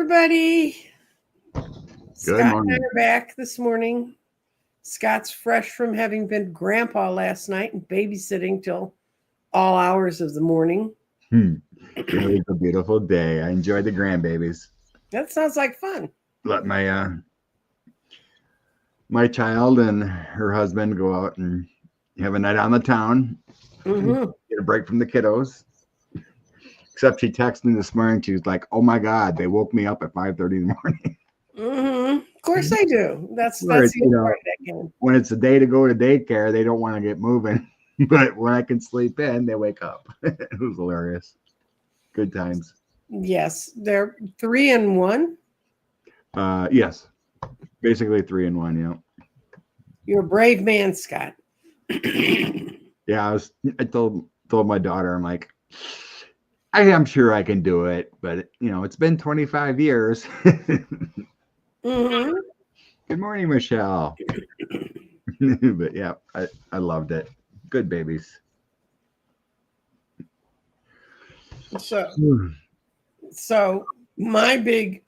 everybody. Good Scott morning. and I are back this morning. Scott's fresh from having been grandpa last night and babysitting till all hours of the morning. It was a beautiful day. I enjoyed the grandbabies. That sounds like fun. Let my child and her husband go out and have a night on the town. Mm-hmm. Get a break from the kiddos. Except she texted me this morning. She was like, "Oh my God, they woke me up at 5:30 in the morning." Mm-hmm. Of course they do. That's the Where, other part of that game. when it's a day to go to daycare, they don't want to get moving. But when I can sleep in, they wake up. It was hilarious. Good times. Yes, they're 3 and 1. Yes, basically 3 in 1. Yeah. You're a brave man, Scott. Yeah, I told my daughter, I'm like, I'm sure I can do it, but it's been 25 years. Mm-hmm. Good morning, Michelle. But yeah, I loved it. Good babies. So my big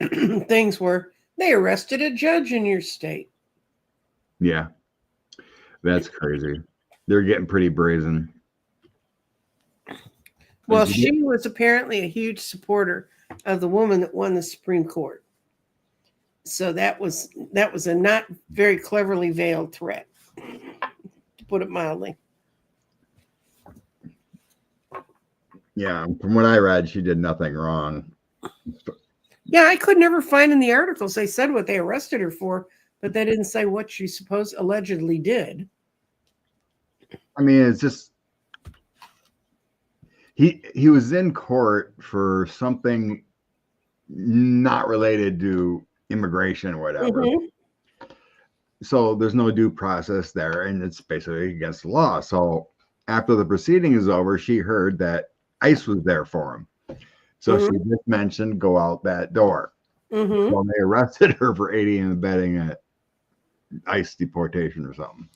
things were they arrested a judge in your state. Yeah, that's crazy. They're getting pretty brazen. Well, she was apparently a huge supporter of the woman that won the Supreme Court. So that was a not very cleverly veiled threat, to put it mildly. Yeah, from what I read, she did nothing wrong. Yeah, I could never find in the articles they said what they arrested her for, but they didn't say what she allegedly did. I mean, it's just he was in court for something not related to immigration or whatever. Mm-hmm. So there's no due process there, and it's basically against the law. So after the proceeding is over, she heard that ICE was there for him. So she just mentioned go out that door. Mm-hmm. So they arrested her for aiding and abetting a ICE deportation or something.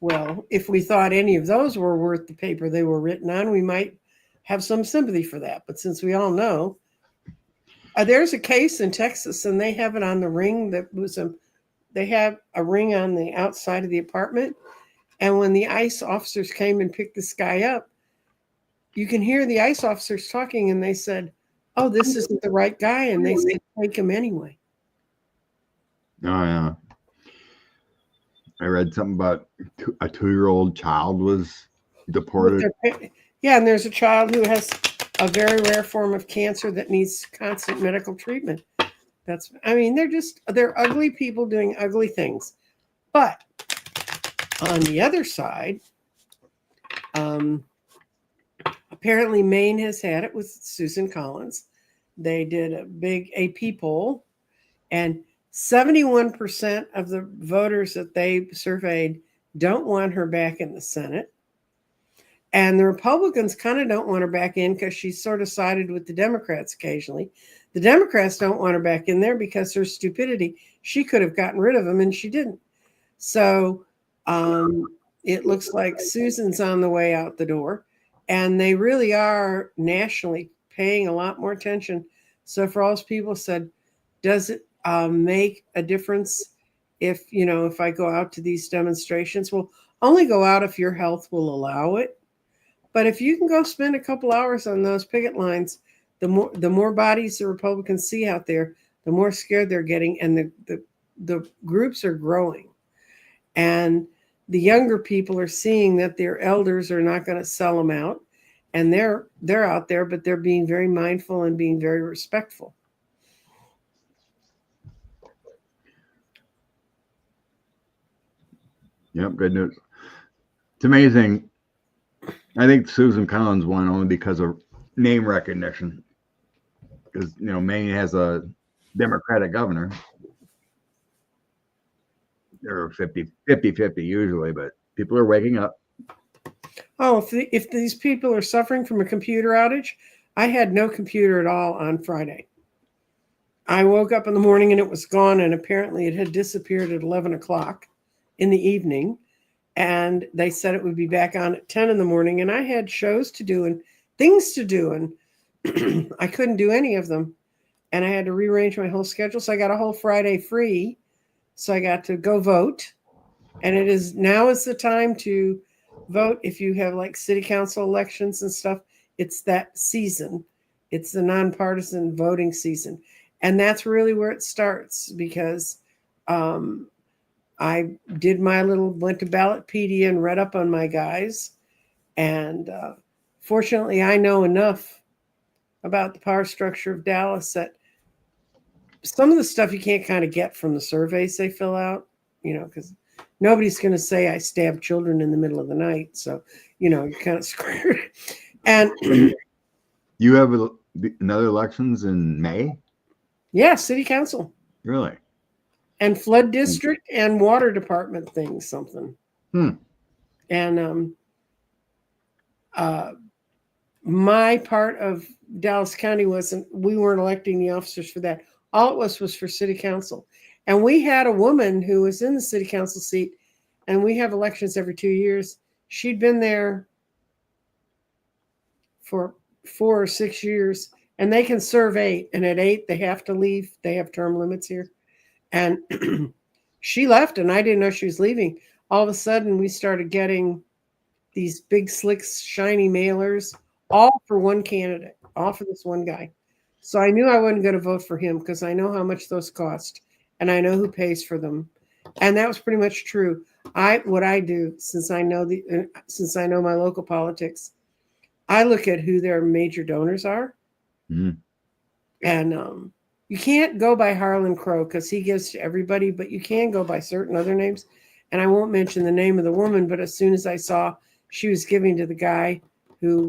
Well, if we thought any of those were worth the paper they were written on, we might have some sympathy for that. But since we all know, there's a case in Texas, and they have it on the ring they have a ring on the outside of the apartment. And when the ICE officers came and picked this guy up, you can hear the ICE officers talking, and they said, "Oh, this isn't the right guy," and they said, "Take him anyway." Oh yeah, I read something about a 2-year-old child was deported. Yeah, and there's a child who has a very rare form of cancer that needs constant medical treatment. They're ugly people doing ugly things. But on the other side, apparently Maine has had it with Susan Collins. They did a big AP poll, and 71% of the voters that they surveyed don't want her back in the Senate. And the Republicans kind of don't want her back in because she's sort of sided with the Democrats occasionally. The Democrats don't want her back in there because her stupidity. She could have gotten rid of him, and she didn't. So it looks like Susan's on the way out the door. And they really are nationally paying a lot more attention. So for all those people said, does it make a difference if I go out to these demonstrations? Well, only go out if your health will allow it. But if you can go spend a couple hours on those picket lines, the more bodies the Republicans see out there, the more scared they're getting, and the groups are growing. And the younger people are seeing that their elders are not going to sell them out, and they're out there, but they're being very mindful and being very respectful. Yep, good news. It's amazing. I think Susan Collins won only because of name recognition. Because Maine has a Democratic governor. They're 50-50 usually, but people are waking up. Oh, if these people are suffering from a computer outage, I had no computer at all on Friday. I woke up in the morning and it was gone, and apparently it had disappeared at 11 o'clock in the evening. And they said it would be back on at 10 in the morning, and I had shows to do and things to do, and I couldn't do any of them. and I had to rearrange my whole schedule. So I got a whole Friday free. So I got to go vote. And now is the time to vote. If you have like city council elections and stuff, it's that season. It's the nonpartisan voting season. And that's really where it starts, because I did went to Ballotpedia and read up on my guys. And fortunately, I know enough about the power structure of Dallas that some of the stuff you can't kind of get from the surveys they fill out, because nobody's going to say I stabbed children in the middle of the night. So, you're kind of screwed. And you have another elections in May? Yeah, city council. Really? And flood district and water department things, something. And my part of Dallas County we weren't electing the officers for that. All it was for city council. And we had a woman who was in the city council seat, and we have elections every 2 years. She'd been there for 4 or 6 years, and they can serve 8. And at 8, they have to leave. They have term limits here. And she left, and I didn't know she was leaving. All of a sudden, we started getting these big, slick, shiny mailers, all for one candidate, all for this one guy. So I knew I wasn't going to vote for him, because I know how much those cost, and I know who pays for them. And that was pretty much true. What I do, since I know my local politics, I look at who their major donors are. Mm. And you can't go by Harlan Crow, because he gives to everybody, but you can go by certain other names. And I won't mention the name of the woman, but as soon as I saw she was giving to the guy who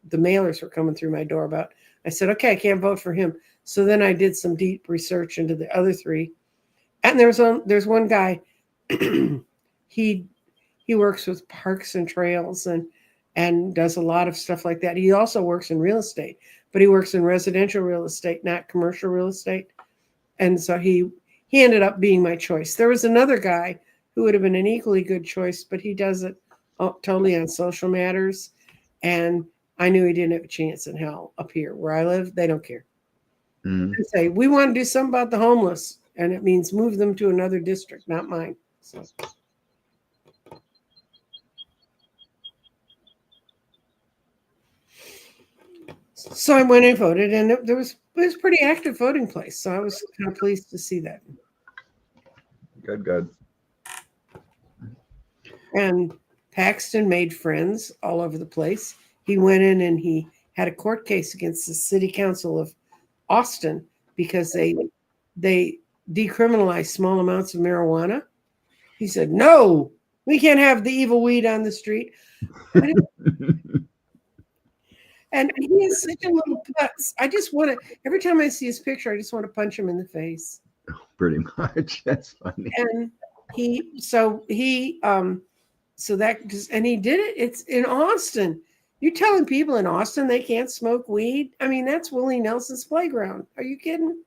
the mailers were coming through my door about, I said, okay, I can't vote for him. So then I did some deep research into the other 3. And there's one guy, he works with parks and trails and does a lot of stuff like that. He also works in real estate, but he works in residential real estate, not commercial real estate. And so he ended up being my choice. There was another guy who would have been an equally good choice, but he does it totally on social matters. And I knew he didn't have a chance in hell up here where I live. They don't care. Mm. They say, we want to do something about the homeless. And it means move them to another district, not mine. So I went and voted, and it was a pretty active voting place. So I was kind of pleased to see that. Good. And Paxton made friends all over the place. He went in and he had a court case against the city council of Austin because they decriminalized small amounts of marijuana. He said, no, we can't have the evil weed on the street. And he is such a little putz. I just want to, every time I see his picture, I just want to punch him in the face. Pretty much. That's funny. And he did it. It's in Austin. You're telling people in Austin they can't smoke weed? I mean, that's Willie Nelson's playground. Are you kidding?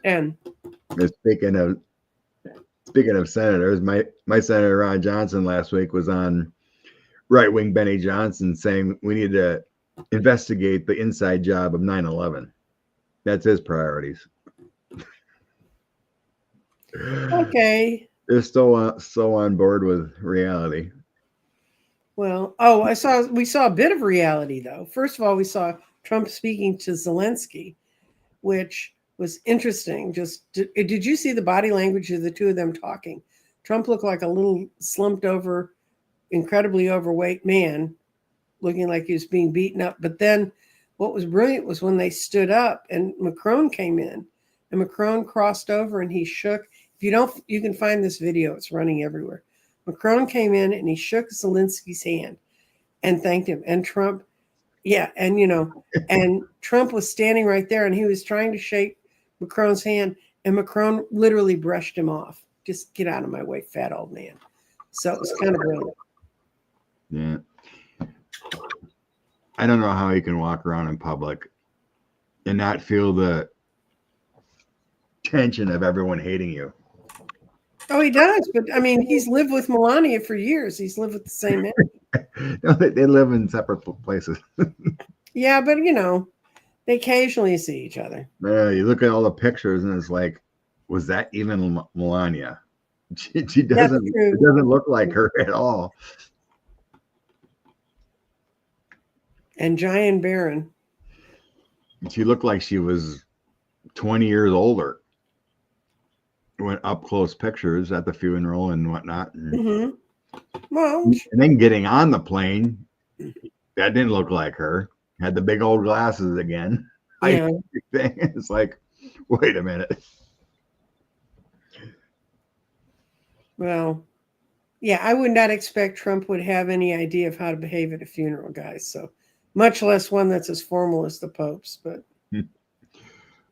And speaking of senators, my Senator Ron Johnson last week was on right-wing Benny Johnson saying we need to investigate the inside job of 9/11. That's his priorities. Okay. They're still so on board with reality. Well, we saw a bit of reality, though. First of all, we saw Trump speaking to Zelensky, which was interesting. Did you see the body language of the two of them talking? Trump looked like a little slumped over, incredibly overweight man, looking like he was being beaten up. But then what was brilliant was when they stood up and Macron came in, and Macron crossed over and he shook. If you don't, you can find this video. It's running everywhere. Macron came in and he shook Zelensky's hand and thanked him. And Trump, and Trump was standing right there and he was trying to shake Macron's hand, and Macron literally brushed him off. Just get out of my way, fat old man. So it was kind of brilliant. Yeah. I don't know how you can walk around in public and not feel the tension of everyone hating you. Oh, he does. But I mean, he's lived with Melania for years. He's lived with the same man. No, they live in separate places. Yeah, but They occasionally see each other. You look at all the pictures, and it's like, was that even Melania? She doesn't. That's true. It doesn't look like her at all. And Giant Baron. She looked like she was 20 years older. Went up close pictures at the funeral and whatnot. And, Well, and then getting on the plane, that didn't look like her. Had the big old glasses again. yeah. It's like, wait a minute. Well, yeah, I would not expect Trump would have any idea of how to behave at a funeral, guys. So much less one that's as formal as the Pope's. But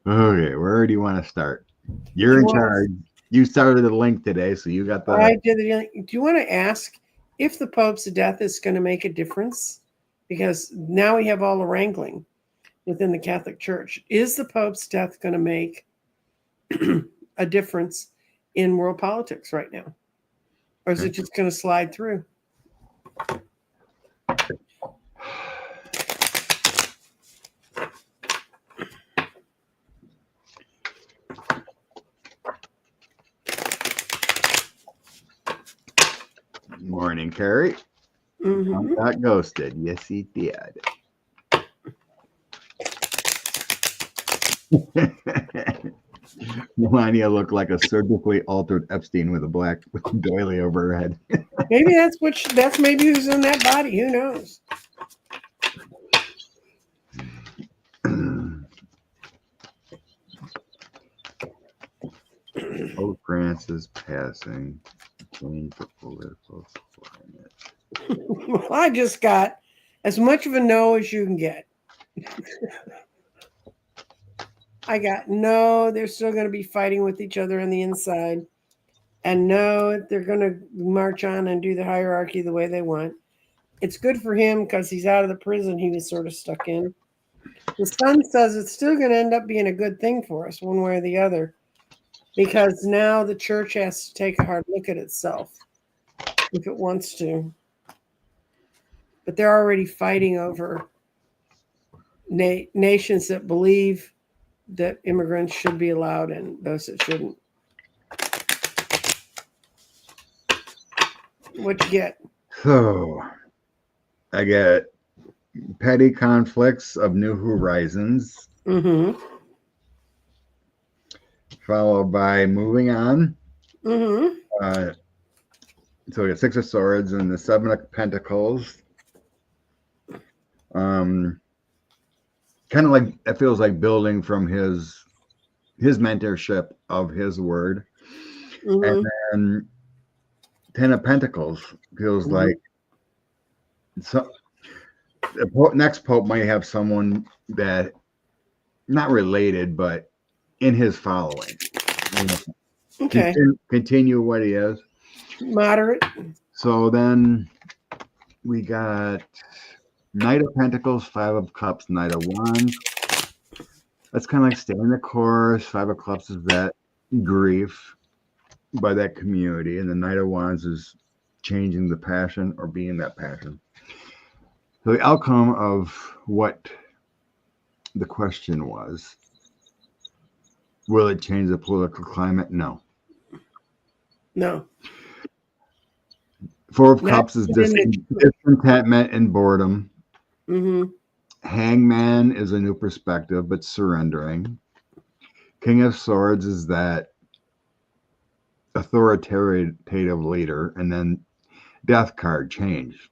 okay, where do you want to start? You're in charge. You started the link today, so you got the. I did. Do you want to ask if the Pope's death is going to make a difference? Because now we have all the wrangling within the Catholic Church. Is the Pope's death going to make a difference in world politics right now? Or is it just going to slide through? Morning, Carrie. Got ghosted. Yes, he did. Melania looked like a surgically altered Epstein with a black doily over her head. Maybe that's maybe who's in that body. Who knows? Pope Francis passing. Change the political climate. Well, I just got as much of a no as you can get. I got no, they're still going to be fighting with each other on the inside. And no, they're going to march on and do the hierarchy the way they want. It's good for him because he's out of the prison he was sort of stuck in. The Sun says it's still going to end up being a good thing for us one way or the other, because now the church has to take a hard look at itself if it wants to. But they're already fighting over nations that believe that immigrants should be allowed and those that shouldn't. What you get? So, I get petty conflicts of New Horizons, followed by moving on. So we got Six of Swords and the Seven of Pentacles. Kind of like, it feels like building from his mentorship of his word. And then Ten of Pentacles feels like so the next Pope might have someone that not related, but in his following. Okay. Continue what he is. Moderate. So then we got Knight of Pentacles, Five of Cups, Knight of Wands. That's kind of like staying the course. Five of Cups is that grief by that community, and the Knight of Wands is changing the passion or being that passion. So the outcome of what the question was, will it change the political climate? No. Four of Cups is discontentment and boredom. Hangman is a new perspective, but surrendering. King of Swords is that authoritative leader, and then Death card, change.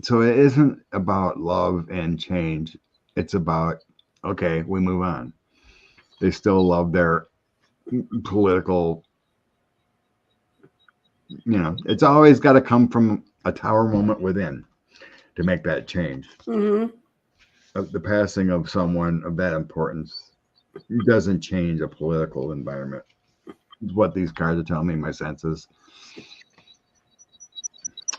So it isn't about love and change. It's about, okay, we move on. They still love their political, it's always got to come from a tower moment within to make that change. The passing of someone of that importance doesn't change a political environment. It's what these cards are telling me, my senses.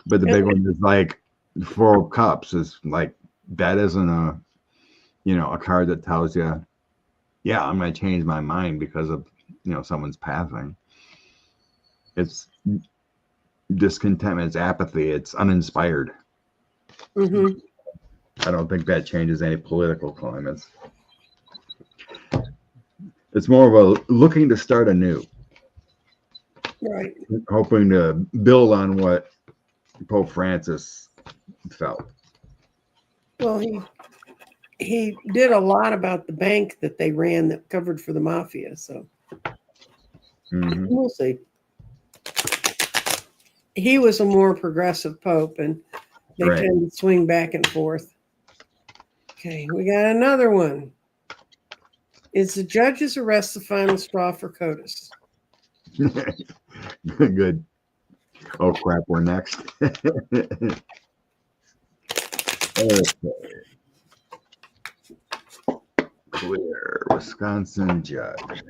But the big one is like Four of Cups is like, that isn't a card that tells you, yeah, I'm going to change my mind because of, someone's passing. It's discontentment, it's apathy, it's uninspired. I don't think that changes any political climates. It's more of a looking to start anew, Right. hoping to build on what Pope Francis felt. Well, he did a lot about the bank that they ran that covered for the mafia. So we'll see. He was a more progressive pope, and they tend to swing back and forth. Okay, we got another one. Is the judge's arrest the final straw for SCOTUS? Good. Oh crap, we're next. Okay. Clear, Wisconsin judge.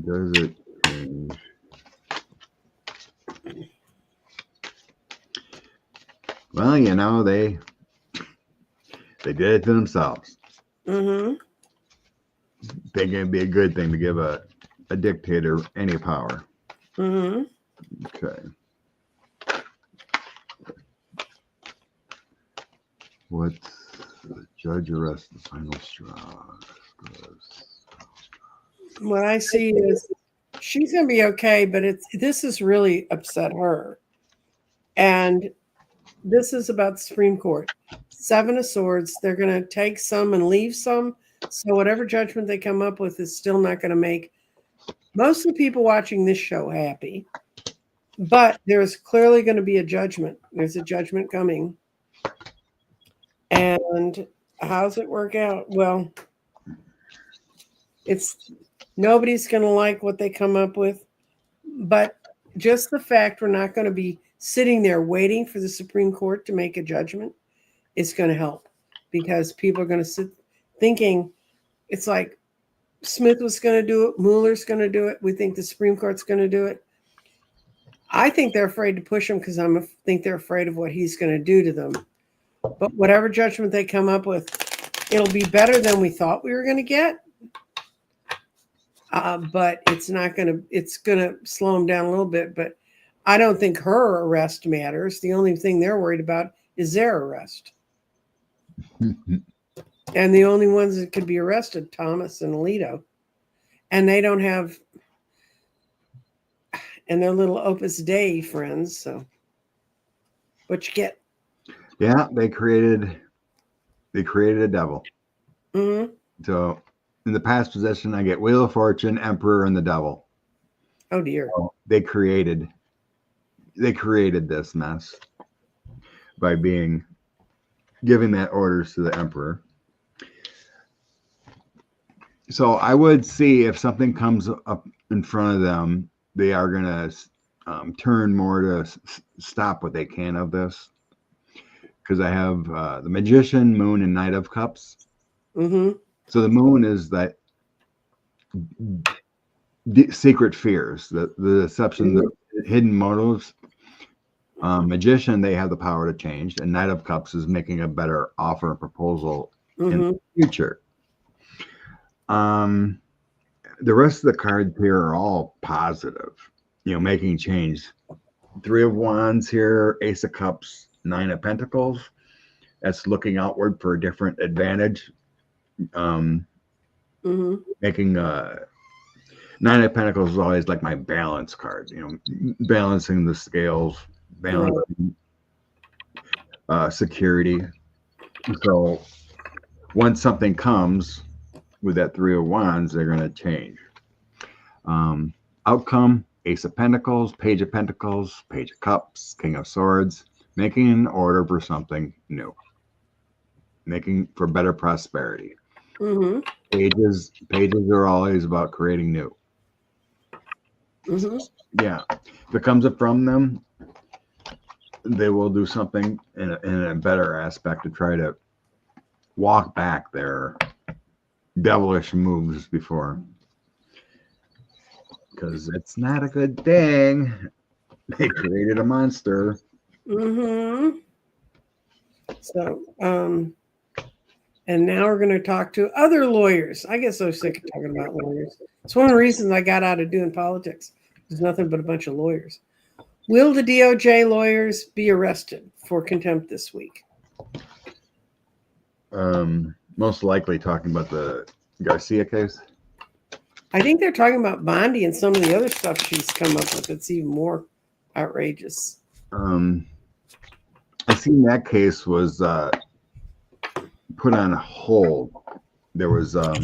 Does it change? Well, you know, they did it to themselves. Think it'd be a good thing to give a dictator any power. Okay. What's the judge arrest the final straw? What I see is she's going to be okay, but this has really upset her. And this is about the Supreme Court. 7 of Swords. They're going to take some and leave some. So whatever judgment they come up with is still not going to make most of the people watching this show happy. But there's clearly going to be a judgment. There's a judgment coming. And how's it work out? Well, nobody's going to like what they come up with. But just the fact we're not going to be sitting there waiting for the Supreme Court to make a judgment is going to help, because people are going to sit thinking it's like Smith was going to do it, Mueller's going to do it. We think the Supreme Court's going to do it. I think they're afraid to push him because I think they're afraid of what he's going to do to them. But whatever judgment they come up with, it'll be better than we thought we were going to get. But it's going to slow him down a little bit. But I don't think her arrest matters. The only thing they're worried about is their arrest. And the only ones that could be arrested, Thomas and Alito. And they don't have, and they're little Opus Dei friends. So what you get? Yeah, they created a devil. So in the past possession, I get Wheel of Fortune, Emperor, and the Devil. Oh dear. So they created this mess by giving that orders to the Emperor. So I would see if something comes up in front of them, they are going to turn more to stop what they can of this. Because I have the Magician, Moon, and Knight of Cups. So the Moon is that secret fears, the deception, the hidden motives. Magician, they have the power to change, and Knight of Cups is making a better offer and proposal in the future. The rest of the cards here are all positive, making change. 3 of Wands here, Ace of Cups, 9 of Pentacles. That's looking outward for a different advantage. Making 9 of Pentacles is always like my balance card, balancing the scales, balancing security. So once something comes with that 3 of Wands, they're going to change. Outcome, Ace of Pentacles, Page of Pentacles, Page of Cups, King of Swords, making an order for something new, making for better prosperity. Pages are always about creating new. Yeah, if it comes up from them, they will do something in a better aspect to try to walk back their devilish moves before, because it's not a good thing. They created a monster. So, and now we're going to talk to other lawyers. I get so sick of talking about lawyers. It's one of the reasons I got out of doing politics. There's nothing but a bunch of lawyers. Will the DOJ lawyers be arrested for contempt this week? Most likely talking about the Garcia case. I think they're talking about Bondi and some of the other stuff she's come up with that's even more outrageous. I seen that case was put on hold. There was a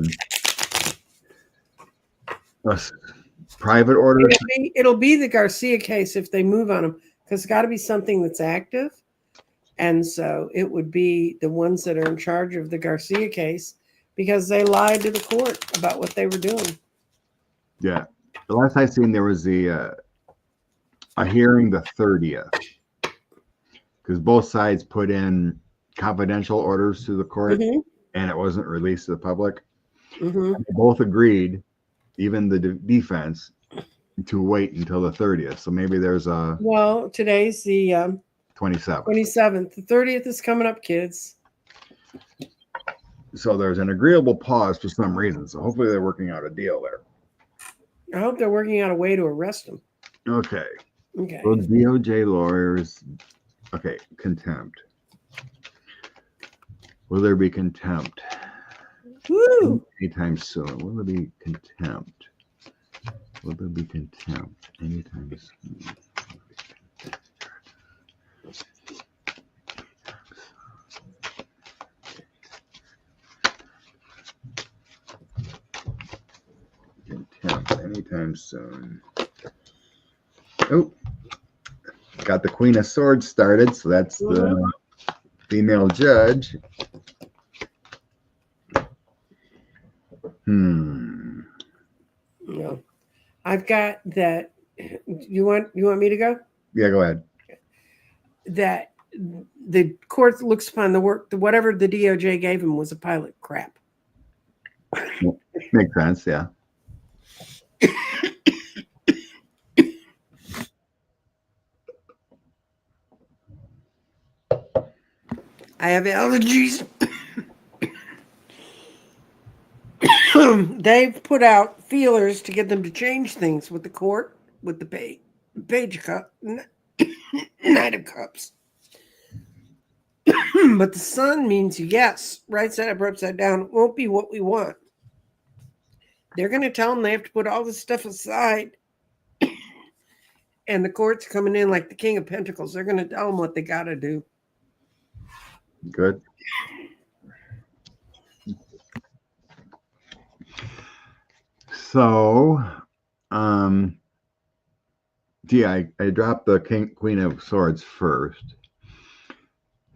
private order. It'll be the Garcia case if they move on them, because it's got to be something that's active. And so it would be the ones that are in charge of the Garcia case, because they lied to the court about what they were doing. Yeah. The last I seen, there was a hearing the 30th, because both sides put in confidential orders to the court, and it wasn't released to the public. They both agreed, even the defense, to wait until the 30th. So maybe there's a... Well, today's the 27th. 27th. The 30th is coming up, kids. So there's an agreeable pause for some reason. So hopefully they're working out a deal there. I hope they're working out a way to arrest him. Okay. Okay. Well, DOJ lawyers... Okay, contempt. Will there be contempt? Woo! Anytime soon. Will there be contempt? Will there be contempt anytime soon? Contempt anytime soon. Oh, got the Queen of Swords started, so that's the female judge. No. I've got that. You want me to go? Yeah, go ahead. That the court looks upon the work, whatever the DOJ gave him was a pile of crap. Makes sense, yeah. I have allergies. They've put out feelers to get them to change things with the court, with the page of cup, Knight of Cups. But the sun means yes, right side up or upside down. It won't be what we want. They're going to tell them they have to put all this stuff aside. And the court's coming in like the King of Pentacles. They're going to tell them what they got to do. Good. So, I dropped the Queen of Swords first.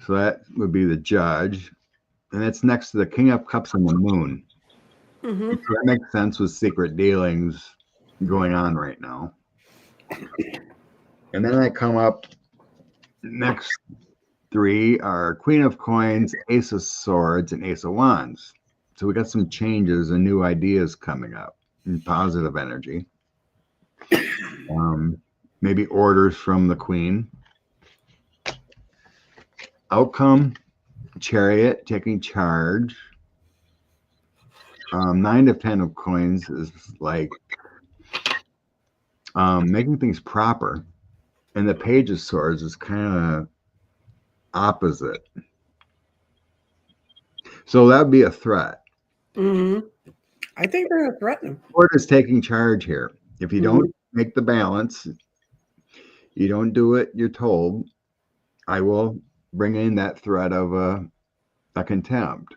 So that would be the judge. And it's next to the King of Cups and the Moon. So that makes sense with secret dealings going on right now. And then I come up, next three are Queen of Coins, Ace of Swords, and Ace of Wands. So we got some changes and new ideas coming up and positive energy. Maybe orders from the Queen. Outcome, Chariot, taking charge. Nine of 10 of Coins is like making things proper. And the Page of Swords is kind of opposite. So that would be a threat. I think they're going to threaten him. Court is taking charge here. If you don't make the balance, you don't do it, you're told, I will bring in that threat of a contempt.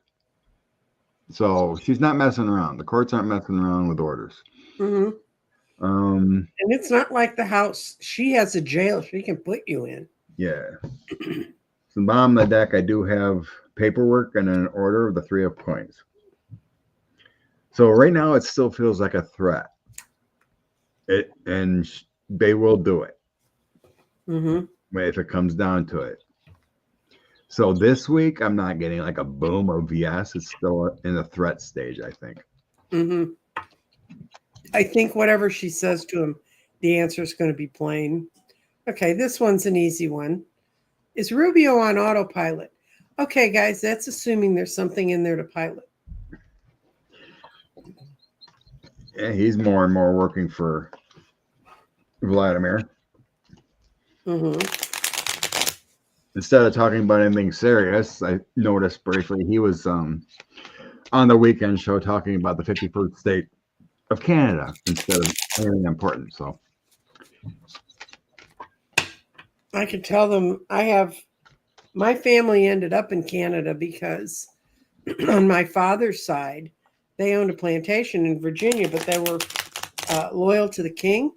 So she's not messing around. The courts aren't messing around with orders. And it's not like the House. She has a jail she can put you in. Yeah. So bottom of the deck, I do have paperwork and an order of the Three of Coins. So right now, it still feels like a threat. And they will do it if it comes down to it. So this week, I'm not getting like a boom of yes. It's still in the threat stage, I think. I think whatever she says to him, the answer is going to be plain. Okay, this one's an easy one. Is Rubio on autopilot? Okay, guys, that's assuming there's something in there to pilot. Yeah, he's more and more working for Vladimir. instead of talking about anything serious, I noticed briefly he was on the weekend show talking about the 51st state of Canada instead of anything important. So I could tell them my family ended up in Canada because on my father's side, they owned a plantation in Virginia, but they were loyal to the king,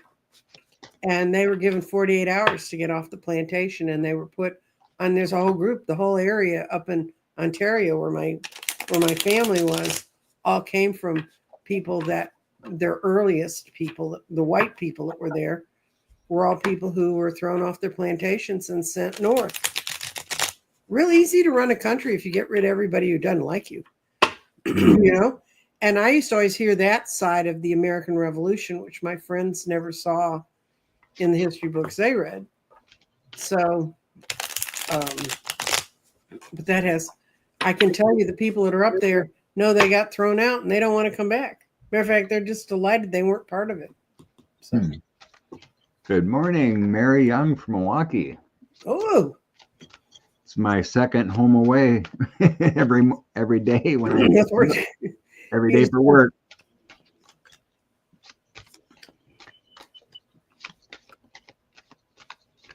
and they were given 48 hours to get off the plantation, and they were put on. There's a whole group, the whole area up in Ontario where my family was, all came from people that their earliest people, the white people that were there, were all people who were thrown off their plantations and sent north. Real easy to run a country if you get rid of everybody who doesn't like you. You know? And I used to always hear that side of the American Revolution, which my friends never saw in the history books they read. So, but that has, I can tell you the people that are up there know they got thrown out and they don't want to come back. Matter of fact, they're just delighted they weren't part of it. So. Good morning, Mary Young from Milwaukee. Oh, it's my second home away every day when I every day for work.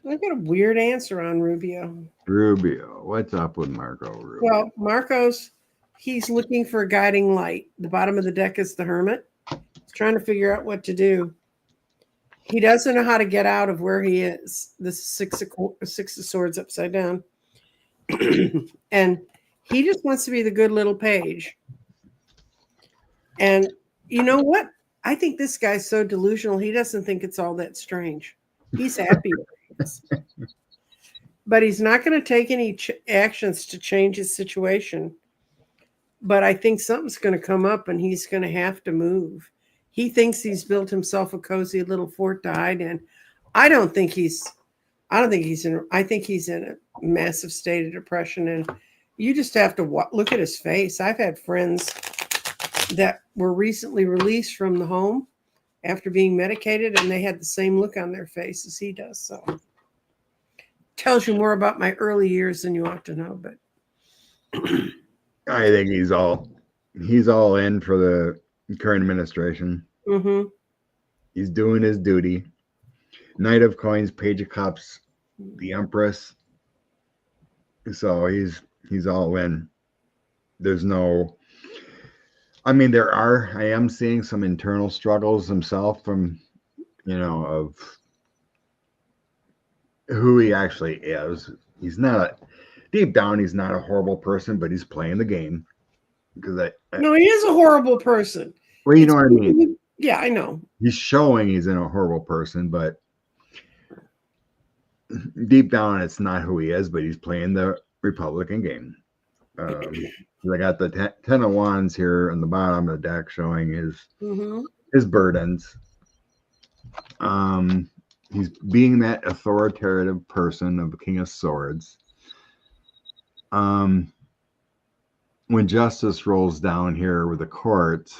I've got a weird answer on Rubio. Rubio, what's up with Marco Rubio? Well, Marco's, he's looking for a guiding light. The bottom of the deck is the Hermit. He's trying to figure out what to do. He doesn't know how to get out of where he is. This six of swords upside down. And he just wants to be the good little page. And you know what? I think this guy's so delusional, he doesn't think it's all that strange. He's happy with it. But he's not going to take any actions to change his situation. But I think something's going to come up and he's going to have to move. He thinks he's built himself a cozy little fort to hide in. I think he's in a massive state of depression. And you just have to look at his face. I've had friends that were recently released from the home after being medicated, and they had the same look on their face as he does. So tells you more about my early years than you ought to know. But I think he's all in for the current administration. Mm-hmm. He's doing his duty. Knight of Coins, Page of Cups, the Empress. So he's all in. There's no, I mean, I am seeing some internal struggles himself from, of who he actually is. Deep down, he's not a horrible person, but he's playing the game. No, he is a horrible person. Well, you know what I mean? Yeah, I know. He's showing he's in a horrible person, but deep down, it's not who he is, but he's playing the Republican game. I got the 10 of Wands here on the bottom of the deck showing his burdens. He's being that authoritative person of the King of Swords. When justice rolls down here with the courts,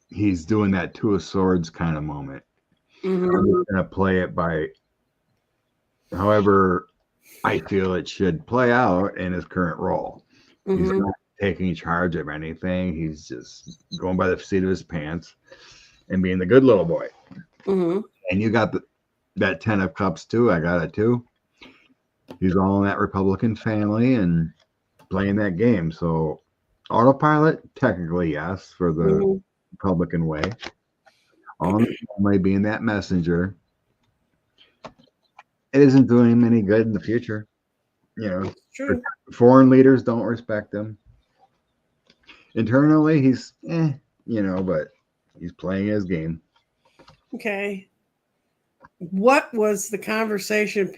he's doing that Two of Swords kind of moment. I'm going to play it by however I feel it should play out in his current role. He's not taking charge of anything. He's just going by the seat of his pants and being the good little boy. And you got that 10 of Cups too. I got it too. He's all in that Republican family and playing that game. So autopilot, technically, yes, for the Republican way. All in the family, being that messenger. It isn't doing him any good in the future. True. Foreign leaders don't respect him. Internally, he's but he's playing his game. Okay. What was the conversation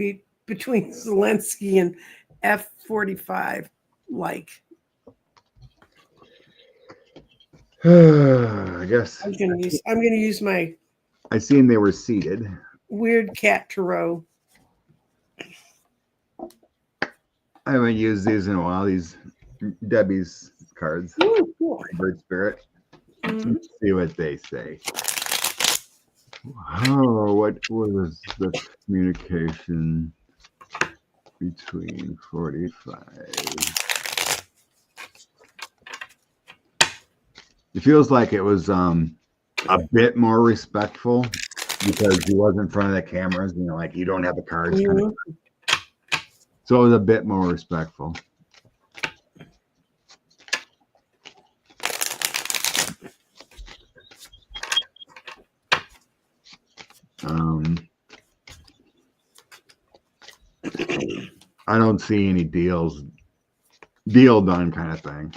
between Zelensky and F-45 like? I guess I'm gonna use my I seen they were seated. Weird cat tarot. I haven't used these in a while. These Debbie's cards. Ooh, cool. Bird Spirit. Let's see what they say. Oh, what was the communication? between 45. It feels like it was a bit more respectful because he was in front of the cameras, like you don't have the cards. Kind of. So it was a bit more respectful. I don't see any deal done kind of thing.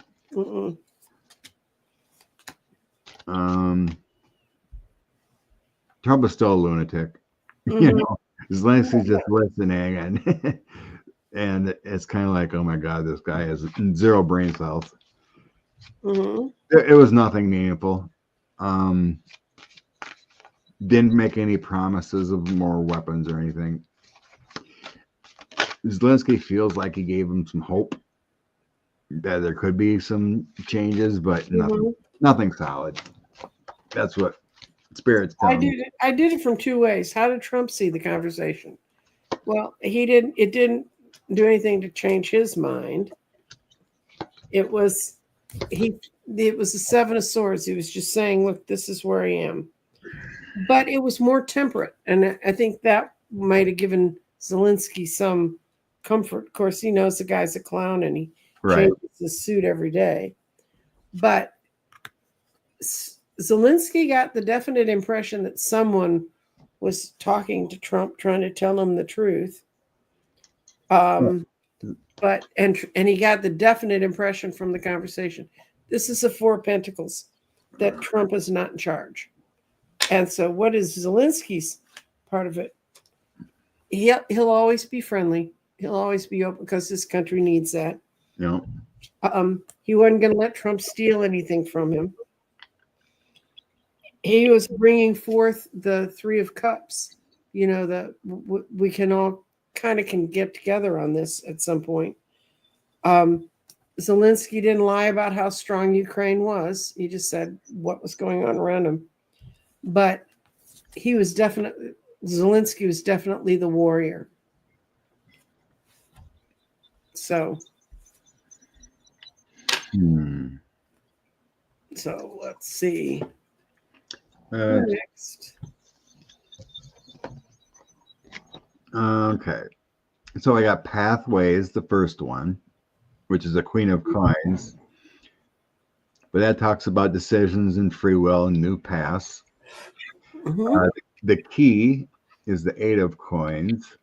Trump is still a lunatic. Zelensky's just listening, and it's kind of like, oh my God, this guy has zero brain cells. It was nothing meaningful. Didn't make any promises of more weapons or anything. Zelensky feels like he gave him some hope that there could be some changes, but nothing solid. That's what Spirit's telling me. I did it from two ways. How did Trump see the conversation? Well, it didn't do anything to change his mind. It was the Seven of Swords. He was just saying, look, this is where I am. But it was more temperate. And I think that might have given Zelensky some comfort. Of course, he knows the guy's a clown and he changes his suit every day. But Zelensky got the definite impression that someone was talking to Trump, trying to tell him the truth. But he got the definite impression from the conversation. This is a Four of Pentacles, that Trump is not in charge. And so what is Zelensky's part of it? He'll always be friendly. He'll always be open because this country needs that. Yeah. He wasn't going to let Trump steal anything from him. He was bringing forth the Three of Cups. We can all can get together on this at some point. Zelensky didn't lie about how strong Ukraine was. He just said what was going on around him. But Zelensky was definitely the warrior. So. So let's see. Next. Okay. So I got Pathways, the first one, which is a Queen of Coins. But that talks about decisions and free will and new paths. The key is the Eight of Coins.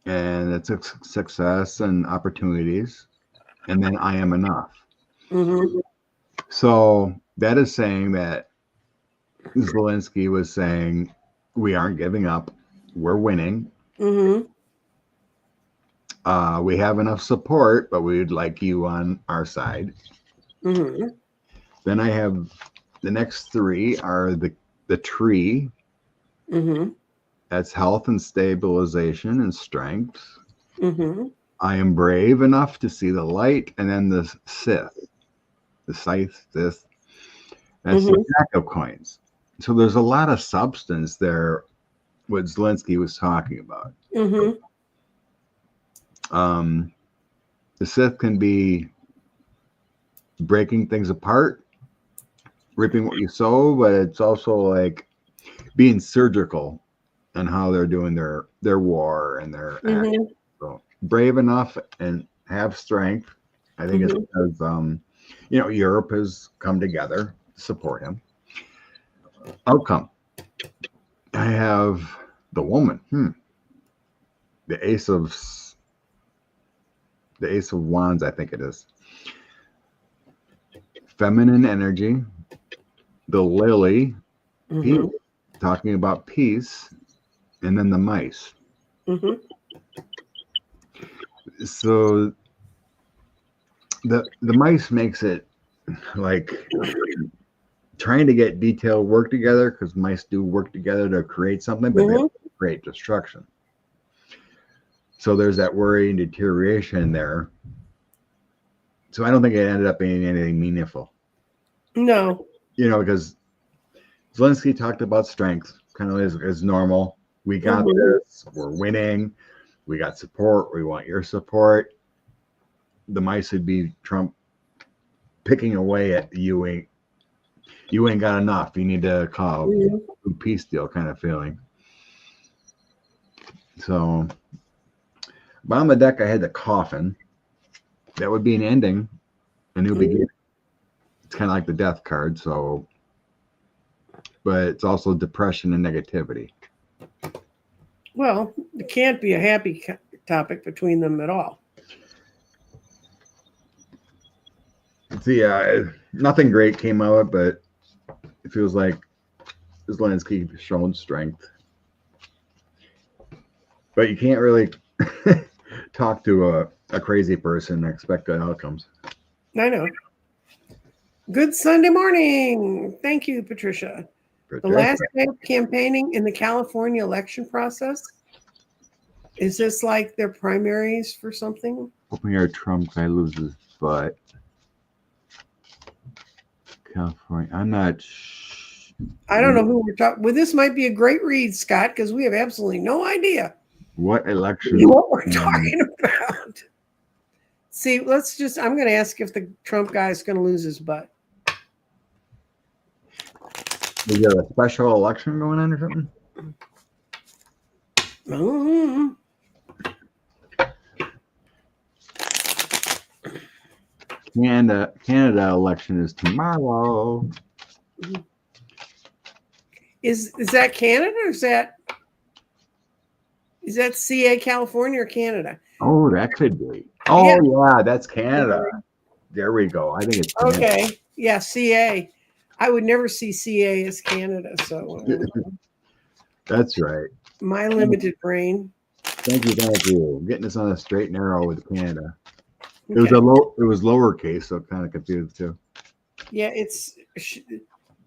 And it's a success and opportunities. And then I am enough. So that is saying that Zelensky was saying, we aren't giving up. We're winning. We have enough support, but we'd like you on our side. Then I have the next three are the tree. That's health and stabilization and strength. I am brave enough to see the light. And then the Scythe. That's the Jack of Coins. So there's a lot of substance there, what Zelensky was talking about. The Scythe can be breaking things apart, ripping what you sow, but it's also like being surgical on how they're doing their war and their action. So brave enough and have strength. I think it's because Europe has come together to support him. Outcome. I have the woman. The Ace of Wands, I think it is. Feminine energy. The Lily. Peace, talking about peace. And then the mice. So the mice makes it like trying to get detailed work together, because mice do work together to create something, but they create destruction. So there's that worry and deterioration there. So I don't think it ended up being anything meaningful. No. Because Zelensky talked about strength, kind of as normal. We got this. We're winning. we got support. We want your support. The mice would be Trump picking away at you ain't got enough. You need to call a peace deal kind of feeling. So bottom of the deck, I had the coffin. That would be an ending, a new beginning. It's kind of like the death card. So, but it's also depression and negativity. Well, it can't be a happy topic between them at all. See, nothing great came out of it, but it feels like Zelensky shown strength. But you can't really talk to a crazy person and expect good outcomes. I know. Good Sunday morning. Thank you, Patricia. The last day of campaigning in the California election process. Is this like their primaries for something? Hoping our Trump guy loses, but California. I'm not. I don't know who we're talking. Well, this might be a great read, Scott, because we have absolutely no idea what election. What we're talking about. See, I'm going to ask if the Trump guy is going to lose his butt. Is there a special election going on or something? Canada election is tomorrow. Is that Canada or is that CA California or Canada? Oh, that could be. Oh yeah, that's Canada. There we go. I think it's Canada. Okay. Yeah, CA. I would never see CA as Canada, so that's right. My limited brain. Thank you. Getting us on a straight and narrow with Canada. Okay. It was lowercase, so kind of confused too. Yeah,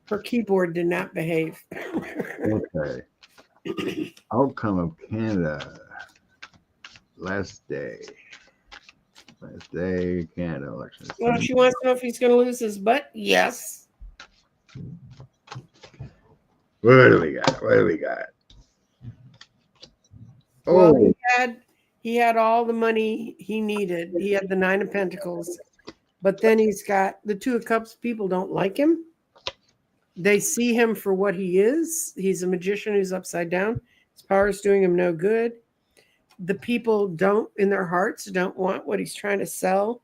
her keyboard did not behave. Okay. Outcome of Canada. Last day, Canada election. Well, she wants to know if he's going to lose his butt. Yes. What do we got? Oh, well, he had all the money he needed. He had the 9 of Pentacles, but then he's got the 2 of Cups. People don't like him. They see him for what he is. He's a magician who's upside down. His power is doing him no good. The people in their hearts, don't want what he's trying to sell.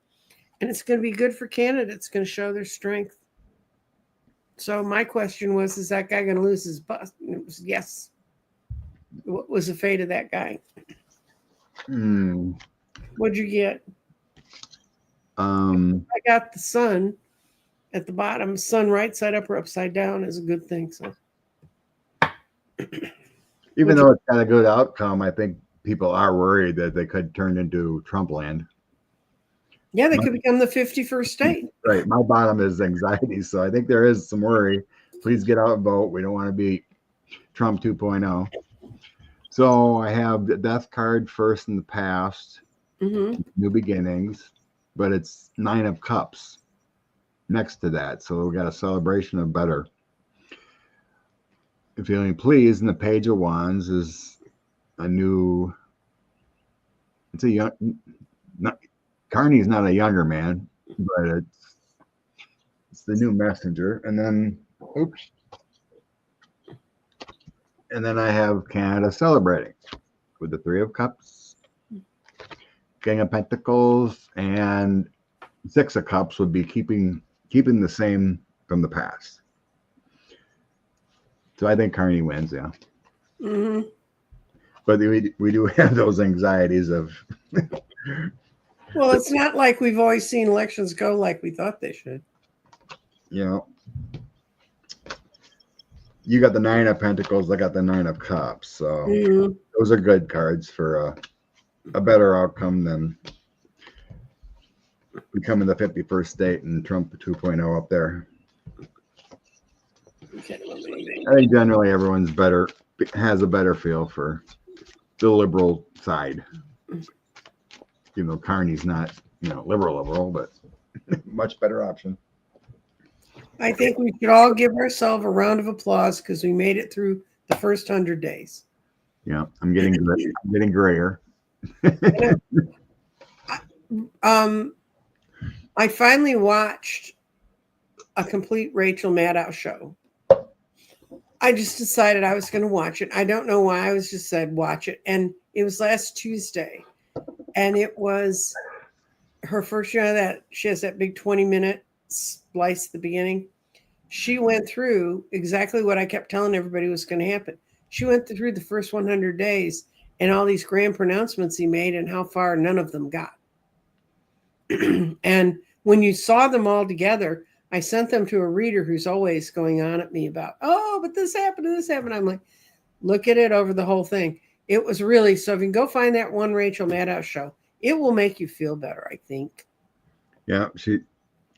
And it's going to be good for Canada. It's going to show their strength. So my question was, is that guy going to lose his butt? And it was yes. What was the fate of that guy? What'd you get? I got the sun at the bottom. Sun right side up or upside down is a good thing. So even though it's got a good outcome, I think people are worried that they could turn into Trump land. Yeah, they could become the 51st state. Right. My bottom is anxiety. So I think there is some worry. Please get out and vote. We don't want to be Trump 2.0. So I have the death card first in the past, new beginnings, but it's 9 of Cups next to that. So we got a celebration of better. Feeling pleased, and the Page of Wands is it's a young, Carney's not a younger man, but it's the new messenger. And then, and then I have Canada celebrating with the 3 of Cups, King of Pentacles, and 6 of Cups would be keeping the same from the past. So I think Carney wins, yeah. But we do have those anxieties of. Well, it's not like we've always seen elections go like we thought they should. You know, you got the 9 of Pentacles, I got the 9 of Cups. So those are good cards for a better outcome than becoming the 51st state and Trump 2.0 up there. I think generally everyone's has a better feel for the liberal side. Even though Carney's not, liberal, but much better option. I think we should all give ourselves a round of applause because we made it through the first 100 days. Yeah, I'm getting grayer. I finally watched a complete Rachel Maddow show. I just decided I was going to watch it. I don't know why. I was just said watch it, and it was last Tuesday, and it was her first year that she has that big 20-minute splice at the beginning. She went through exactly what I kept telling everybody was going to happen. She went through the first 100 days and all these grand pronouncements he made and how far none of them got. And when you saw them all together, I sent them to a reader who's always going on at me about, oh, but this happened and this happened. I'm like, look at it over the whole thing. It was really, so if you can go find that one Rachel Maddow show, it will make you feel better, I think. Yeah,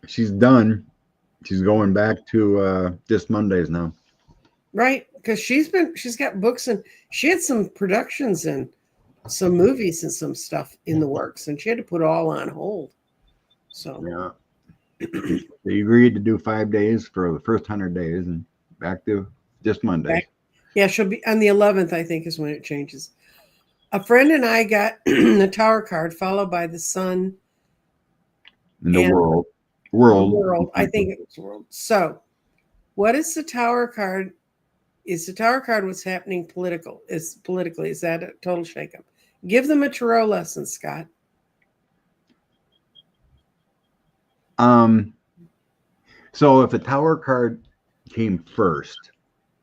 she's done. She's going back to just Mondays now. Right, because she's got books and she had some productions and some movies and some stuff in the works, and she had to put it all on hold. So yeah, they agreed to do 5 days for the first 100 days, and back to just Mondays. Yeah, she'll be on the 11th, I think, is when it changes. A friend and I got the Tower card, followed by the Sun And the world. I think it was world. So, what is the Tower card? Is the Tower card what's happening politically? Is that a total shakeup? Give them a tarot lesson, Scott. So if the Tower card came first,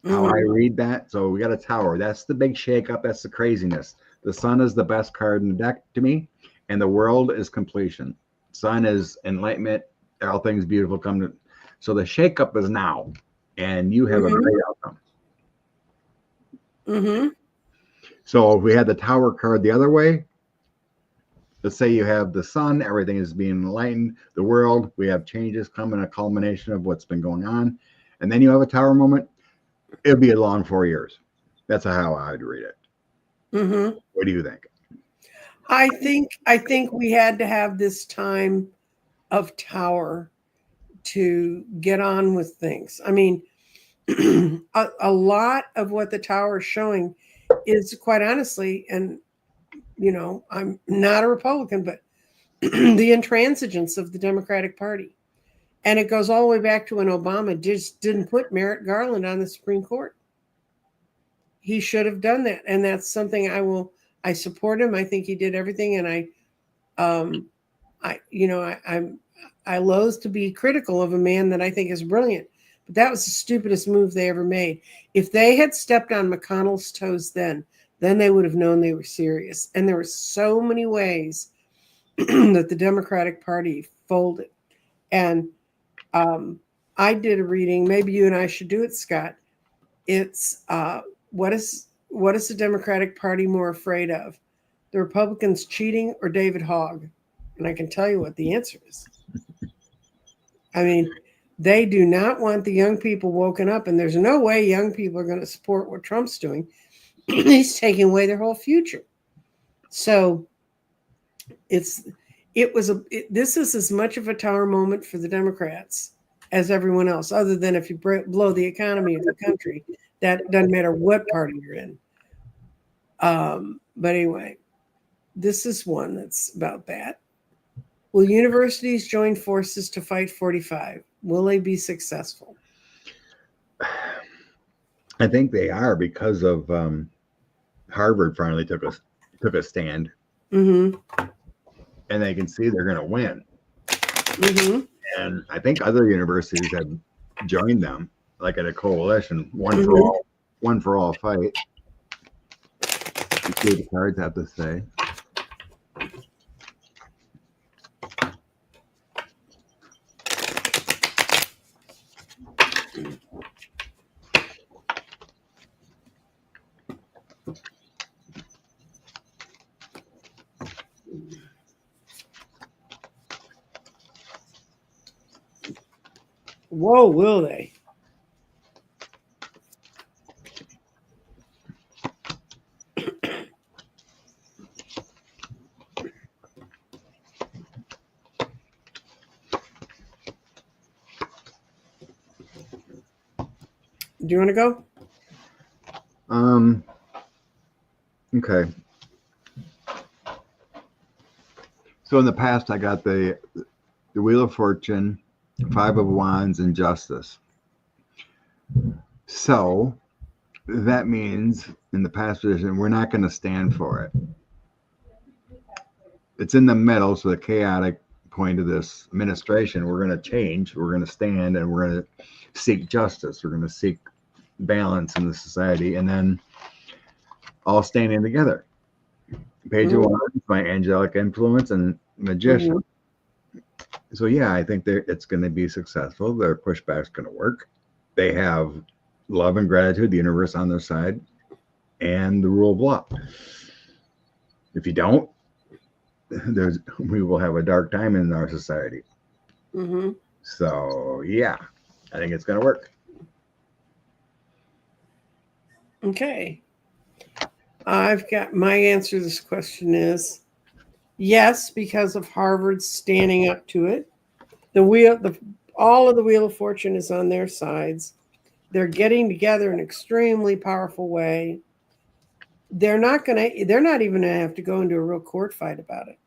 how I read that, so we got a Tower. That's the big shakeup. That's the craziness. The Sun is the best card in the deck to me, and the World is completion. Sun is enlightenment. All things beautiful come to. So the shakeup is now, and you have a great outcome. So if we had the Tower card the other way, let's say you have the Sun, everything is being enlightened. The World, we have changes coming, a culmination of what's been going on, and then you have a Tower moment. It'd be a long 4 years. That's how I'd read it. What do you think? I think we had to have this time of Tower to get on with things. I mean, a lot of what the Tower is showing is, quite honestly, and you know, I'm not a Republican, but the intransigence of the Democratic Party. And it goes all the way back to when Obama just didn't put Merrick Garland on the Supreme Court. He should have done that. And that's something I support him. I think he did everything. And I loathe to be critical of a man that I think is brilliant, but that was the stupidest move they ever made. If they had stepped on McConnell's toes then they would have known they were serious. And there were so many ways that the Democratic Party folded. And I did a reading. Maybe you and I should do it, Scott. It's what is the Democratic Party more afraid of? The Republicans cheating or David Hogg? And I can tell you what the answer is. I mean, they do not want the young people woken up, and there's no way young people are going to support what Trump's doing. He's taking away their whole future. So this is as much of a Tower moment for the Democrats as everyone else, other than if you blow the economy of the country. That doesn't matter what party you're in. But anyway, this is one that's about that. Will universities join forces to fight 45? Will they be successful? I think they are, because of Harvard finally took a stand, and they can see they're going to win. And I think other universities have joined them, like in a coalition, one for all fight. Let's see what the cards have to say. Whoa, will they? Do you want to go? Okay. So in the past, I got the Wheel of Fortune, Five of Wands, and Justice. So that means in the past position, we're not going to stand for it. It's in the middle, so the chaotic point of this administration, we're going to change, we're going to stand, and we're going to seek justice. We're going to seek balance in the society, and then all standing together. Page of Wands, my angelic influence, and magician. So yeah, I think it's going to be successful. Their pushback's going to work. They have love and gratitude, the universe on their side, and the rule of law. If you don't, we will have a dark time in our society. So yeah, I think it's going to work. Okay. I've got my answer to this question is yes, because of Harvard standing up to it. All of the Wheel of Fortune is on their sides. They're getting together in an extremely powerful way. They're not even gonna have to go into a real court fight about it.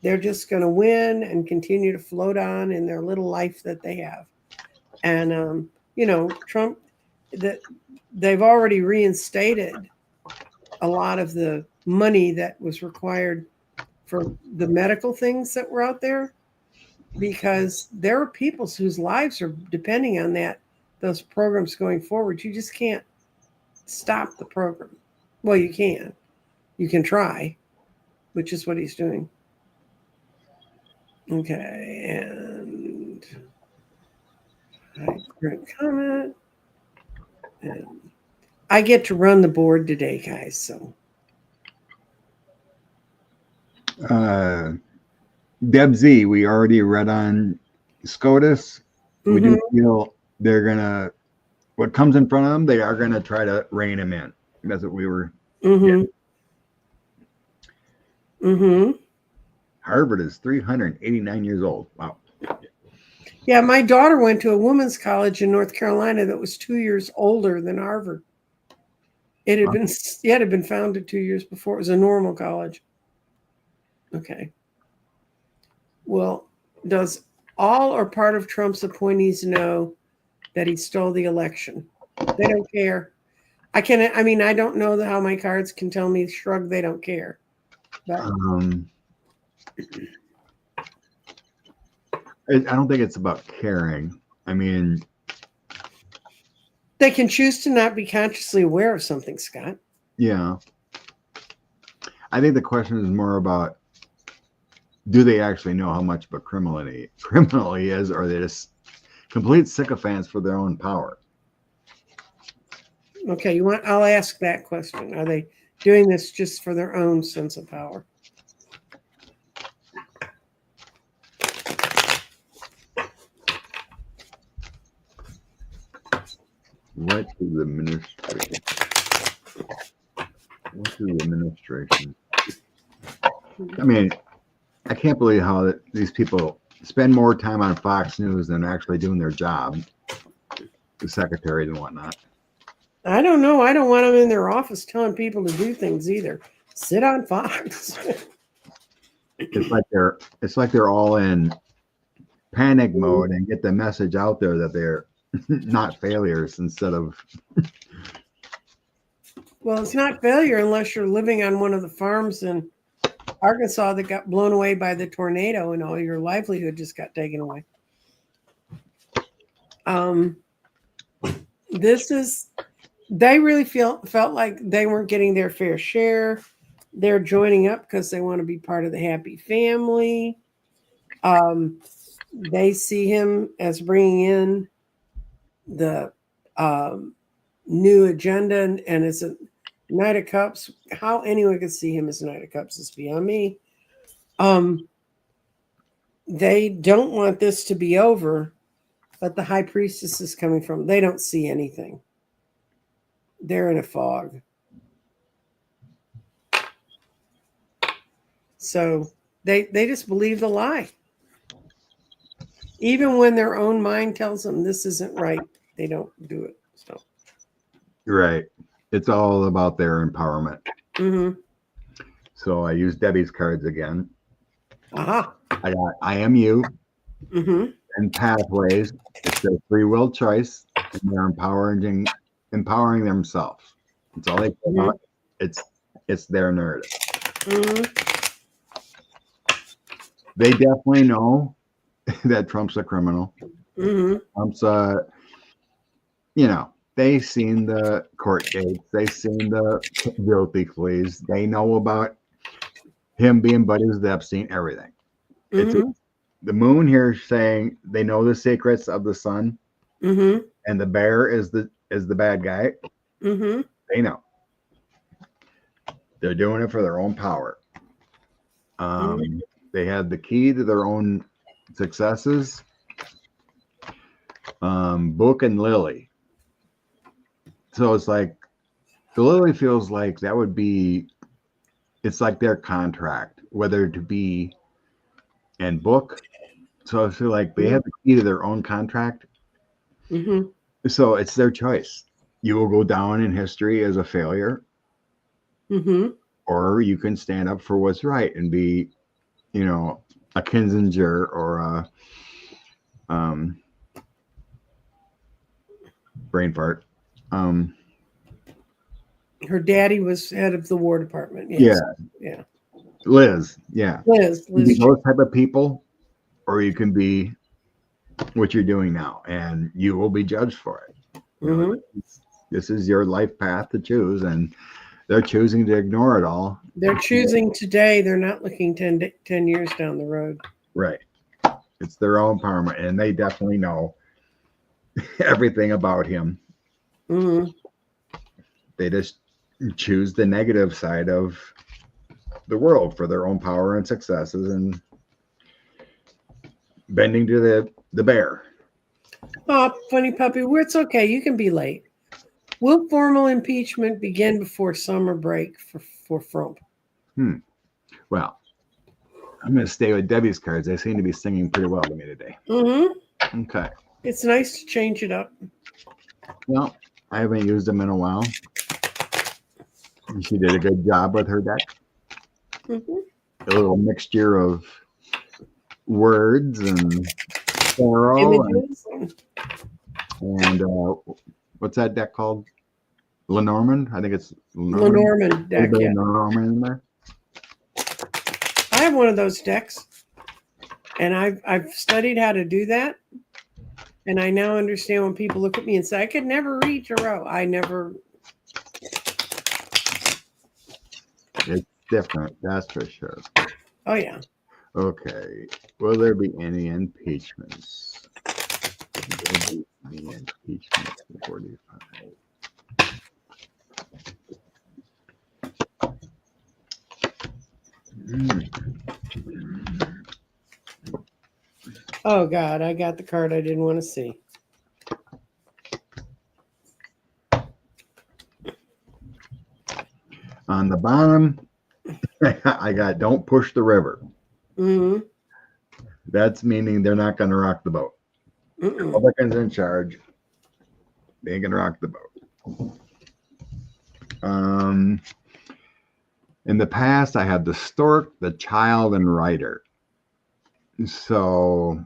They're just gonna win and continue to float on in their little life that they have. And Trump, they've already reinstated a lot of the money that was required for the medical things that were out there, because there are people whose lives are depending on those programs going forward. You just can't stop the program. Well, you can try, which is what he's doing. Okay, and current comment, and I get to run the board today, guys. So Deb Z, we already read on SCOTUS. We do feel they're gonna, what comes in front of them, they are gonna try to rein him in. That's what we were. Harvard is 389 years old. Wow. Yeah, my daughter went to a women's college in North Carolina that was 2 years older than Harvard. It had been founded 2 years before. It was a normal college. Okay. Well, does all or part of Trump's appointees know that he stole the election? They don't care. I don't know how my cards can tell me, shrug, they don't care. But I don't think it's about caring. I mean, they can choose to not be consciously aware of something, Scott. Yeah. I think the question is more about, do they actually know how much of a criminal he is, or are they just complete sycophants for their own power? Okay, I'll ask that question. Are they doing this just for their own sense of power? What is the administration? What is the administration? I mean, I can't believe how these people spend more time on Fox News than actually doing their job, the secretaries and whatnot. I don't know. I don't want them in their office telling people to do things either. Sit on Fox. It's like they're all in panic mode and get the message out there that they're not failures instead of. Well, it's not failure unless you're living on one of the farms in Arkansas that got blown away by the tornado and all your livelihood just got taken away. They really felt like they weren't getting their fair share. They're joining up because they want to be part of the happy family. They see him as bringing in the new agenda, and it's a Knight of Cups. How anyone could see him as Knight of Cups is beyond me. They don't want this to be over, but the High Priestess is coming from. They don't see anything. They're in a fog. So they just believe the lie. Even when their own mind tells them this isn't right, they don't do it. So Right. It's all about their empowerment. Mm-hmm. So I use Debbie's cards again. Aha. I got IMU Mm-hmm. and pathways. It's their free will choice, and they're empowering themselves. It's all they care about. It's their narrative. Mm-hmm. They definitely know that Trump's a criminal. Mm-hmm. Trump's they've seen the court dates, they've seen the guilty pleas, they know about him being buddies with Epstein, everything. It's Mm-hmm. the moon here saying they know the secrets of the sun, Mm-hmm. and the bear is the bad guy. Mm-hmm. They know. They're doing it for their own power. Mm-hmm. They had the key to their own successes. Book and Lily. So it's like the Lily feels like that would be, it's like their contract, whether to be and Book. So I feel like they have the key to their own contract. Mm-hmm. So it's their choice. You will go down in history as a failure, Mm-hmm. or you can stand up for what's right and be, a Kissinger or a brain fart. Her daddy was head of the War Department. Yes. Yeah. Yeah. Liz. Yeah. Liz. You can be those type of people, or you can be what you're doing now, and you will be judged for it. This is your life path to choose, and they're choosing to ignore it all. They're choosing today. They're not looking 10 years down the road. Right. It's their own karma, and they definitely know everything about him. Mm-hmm. They just choose the negative side of the world for their own power and successes, and bending to the bear. Oh, funny puppy. It's okay. You can be late. Will formal impeachment begin before summer break for Trump? Well, I'm going to stay with Debbie's cards. They seem to be singing pretty well to me today. Mm-hmm. Okay. It's nice to change it up. Well, I haven't used them in a while. She did a good job with her deck. Mm-hmm. A little mixture of words and tarot Images. and what's that deck called? Lenormand? I think it's Lenormand deck. Yeah. Lenormand in there. I have one of those decks, and I've studied how to do that, and I now understand when people look at me and say, "I could never read tarot." I never. It's different, that's for sure. Oh yeah. Okay. Will there be any impeachments? Will there be any impeachments for 45? Oh God, I got the card I didn't want to see. On the bottom, I got don't push the river. Mm-hmm. That's meaning they're not going to rock the boat. Republicans in charge. They ain't going to rock the boat. In the past, I had the stork, the child, and rider. So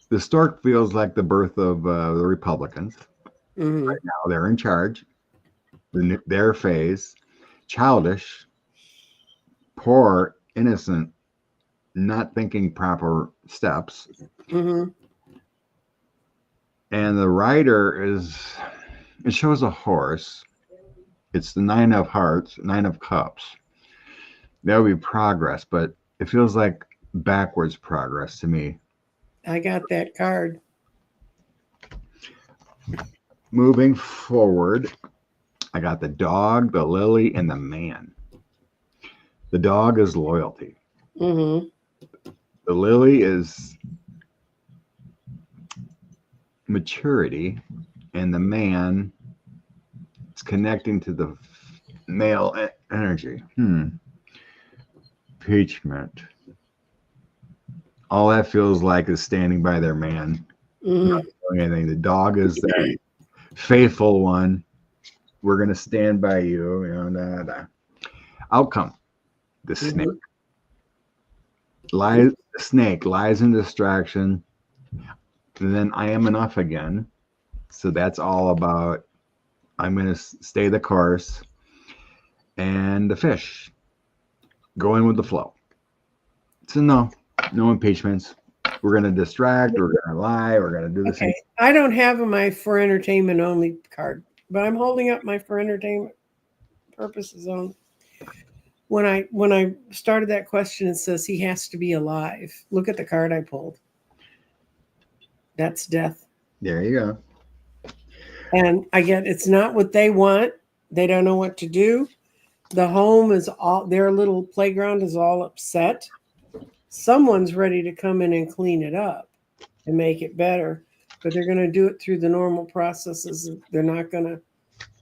the stork feels like the birth of the Republicans. Right now, they're in charge. Their phase, childish, poor, innocent, not thinking proper steps. Mm-hmm. And the rider it shows a horse. It's the 9 of hearts, 9 of cups. That would be progress, but it feels like backwards progress to me. I got that card. Moving forward, I got the dog, the lily, and the man. The dog is loyalty. Mm-hmm. The lily is maturity, and the man is connecting to the male energy. Impeachment. All that feels like is standing by their man. Not doing anything. The dog is that faithful one. We're going to stand by you. Outcome. The Mhm. snake. Lies, the snake, lies and distraction. And then I am enough again. So that's all about I'm going to stay the course. And the fish, going with the flow. So no impeachments. We're going to distract. We're going to lie. We're going to do the same. Okay, I don't have my for entertainment only card, but I'm holding up my for entertainment purposes only. When I started that question, it says he has to be alive. Look at the card I pulled. That's death. There you go. And I get it's not what they want. They don't know what to do. The home is all their little playground is all upset. Someone's ready to come in and clean it up and make it better, but they're going to do it through the normal processes. They're not going to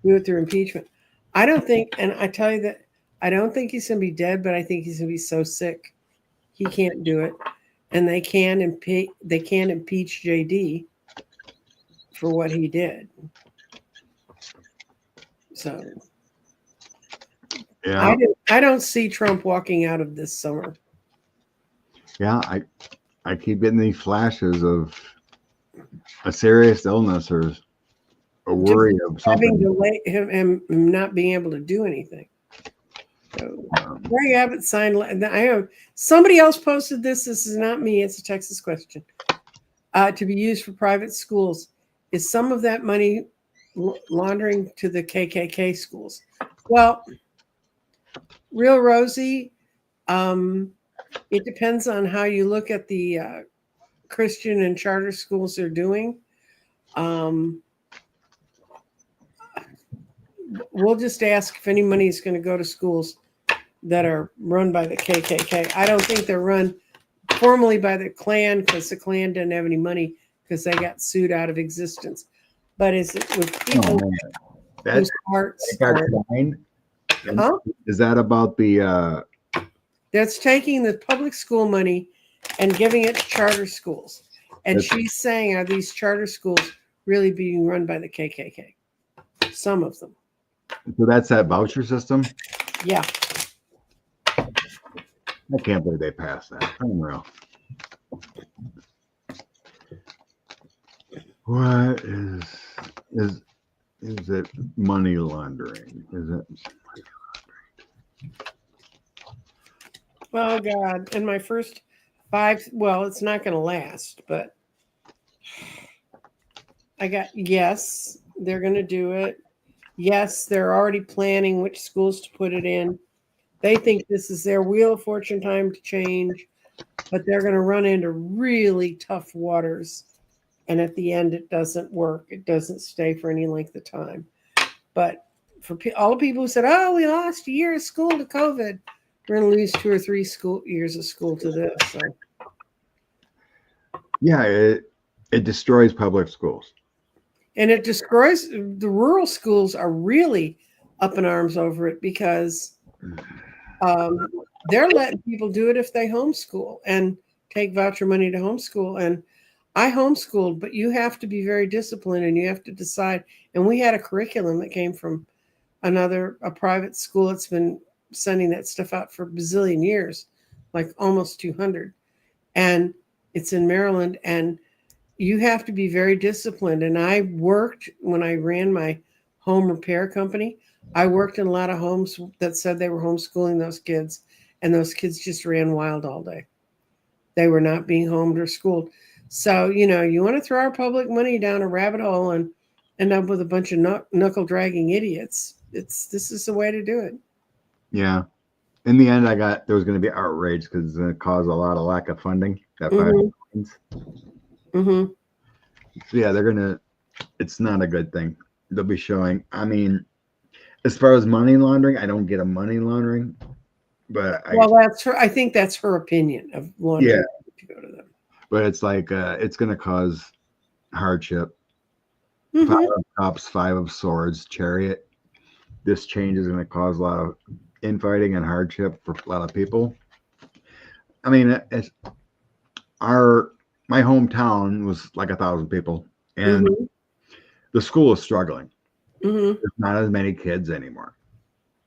do it through impeachment. I don't think, and I tell you that I don't think he's going to be dead, but I think he's going to be so sick he can't do it, and they can impeach JD for what he did. So Yeah. I don't see Trump walking out of this summer. Yeah, I keep getting these flashes of a serious illness or a worry of Having something. delay him not being able to do anything. So there you have it. Signed. I have somebody else posted this. This is not me. It's a Texas question. To be used for private schools. Is some of that money laundering to the KKK schools? Well, real Rosie. It depends on how you look at the Christian and charter schools they're doing. We'll just ask if any money is going to go to schools that are run by the KKK. I don't think they're run formally by the Klan because the Klan didn't have any money because they got sued out of existence. But is it with people whose hearts are... Huh? Is that about the... That's taking the public school money and giving it to charter schools. And she's saying, are these charter schools really being run by the KKK? Some of them. So that's that voucher system? Yeah. I can't believe they passed that. Unreal. What is it money laundering? Is it money laundering? Oh God. And my first 5, well, it's not going to last, but I got, yes, they're going to do it. Yes, they're already planning which schools to put it in. They think this is their Wheel of Fortune time to change, but they're going to run into really tough waters. And at the end, it doesn't work. It doesn't stay for any length of time. But for all the people who said, oh, we lost a year of school to COVID, we're going to lose 2 or 3 years of school to this. So. Yeah, it destroys public schools. And it destroys the rural schools are really up in arms over it because they're letting people do it if they homeschool and take voucher money to homeschool. And I homeschooled, but you have to be very disciplined and you have to decide. And we had a curriculum that came from a private school that's been sending that stuff out for a bazillion years, like almost 200. And it's in Maryland. And you have to be very disciplined. And I worked when I ran my home repair company. I worked in a lot of homes that said they were homeschooling those kids, and those kids just ran wild all day. They were not being homed or schooled. So, you want to throw our public money down a rabbit hole and end up with a bunch of knuckle dragging idiots. This is the way to do it. Yeah. In the end, there was going to be outrage because it's going to cause a lot of lack of funding. That Mm-hmm. So yeah, it's not a good thing. They'll be showing, as far as money laundering, I don't get a money laundering, but I think that's her opinion of laundering to go to them. But it's like, it's going to cause hardship. Mm-hmm. 5 of cups, 5 of swords, chariot. This change is going to cause a lot of infighting and hardship for a lot of people. My hometown was like 1,000 people, and the school is struggling. Mm-hmm. There's not as many kids anymore.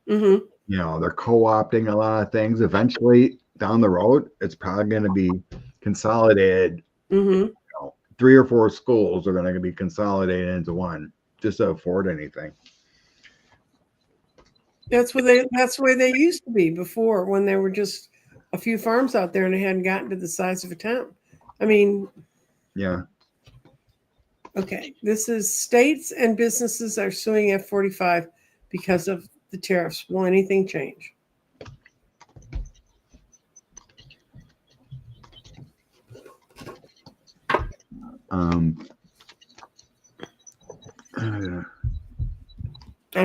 Mm-hmm. they're co-opting a lot of things. Eventually, down the road, it's probably going to be consolidated. Mm-hmm. 3 or 4 schools are going to be consolidated into one just to afford anything. That's the way they used to be before, when there were just a few farms out there and they hadn't gotten to the size of a town. I mean, Yeah. okay, this is states and businesses are suing F-45 because of the tariffs. Will anything change? I'm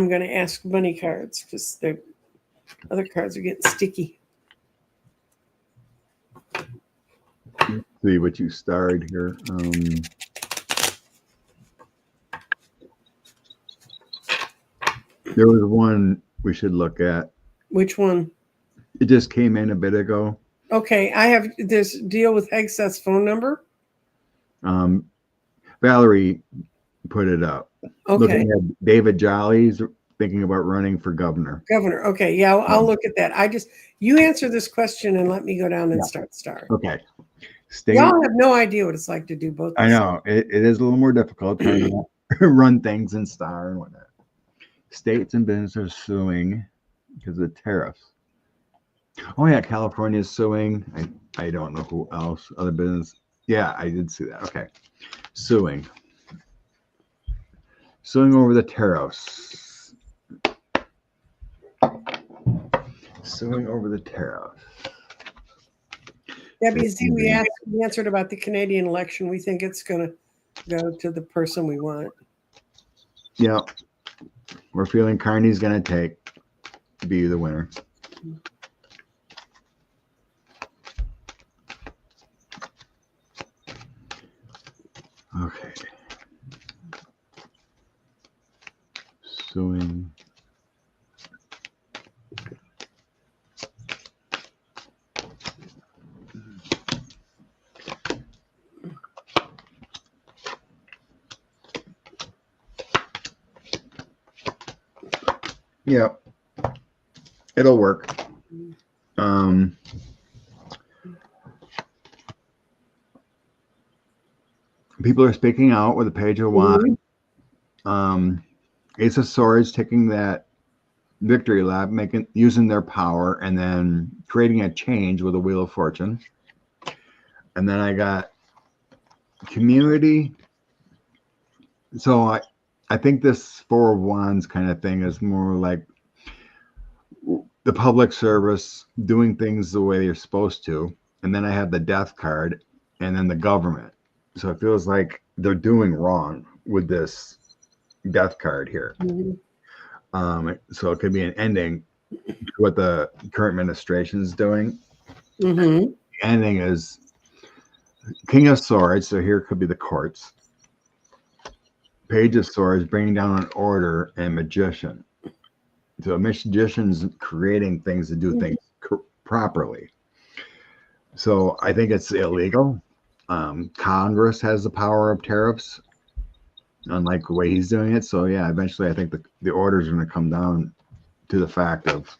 going to ask money cards because the other cards are getting sticky. Let's see what you starred here. There was one we should look at. Which one? It just came in a bit ago. Okay, I have this deal with Hegseth's phone number. Valerie put it up. Okay. Looking at David Jolly's thinking about running for governor. Governor. Okay, yeah, I'll look at that. You answer this question and let me go down and start star. Okay. Y'all have no idea what it's like to do both. I know it is a little more difficult trying to run things in star and whatnot. States and businesses are suing because of tariffs. Oh yeah, California is suing. I don't know who else. Other business. Yeah, I did see that. Okay. Suing over the tariffs. Suing over the tariffs. Debbie Z, we answered about the Canadian election. We think it's going to go to the person we want. Yeah. We're feeling Carney's going to be the winner. Okay. Suing. Yeah, it'll work. People are speaking out with a page of wands. Ace of Swords taking that victory lap, using their power, and then creating a change with a Wheel of Fortune. And then I got community. So I think this Four of Wands kind of thing is more like the public service doing things the way they're supposed to. And then I have the Death card and then the government. So it feels like they're doing wrong with this Death card here. So it could be an ending to what the current administration is doing. The ending is King of Swords. So here could be the courts. Page of Swords, bringing down an order, and Magician. So a magician's creating things to do things properly. So I think it's illegal. Congress has the power of tariffs, unlike the way he's doing it. So yeah, eventually I think the orders are going to come down to the fact of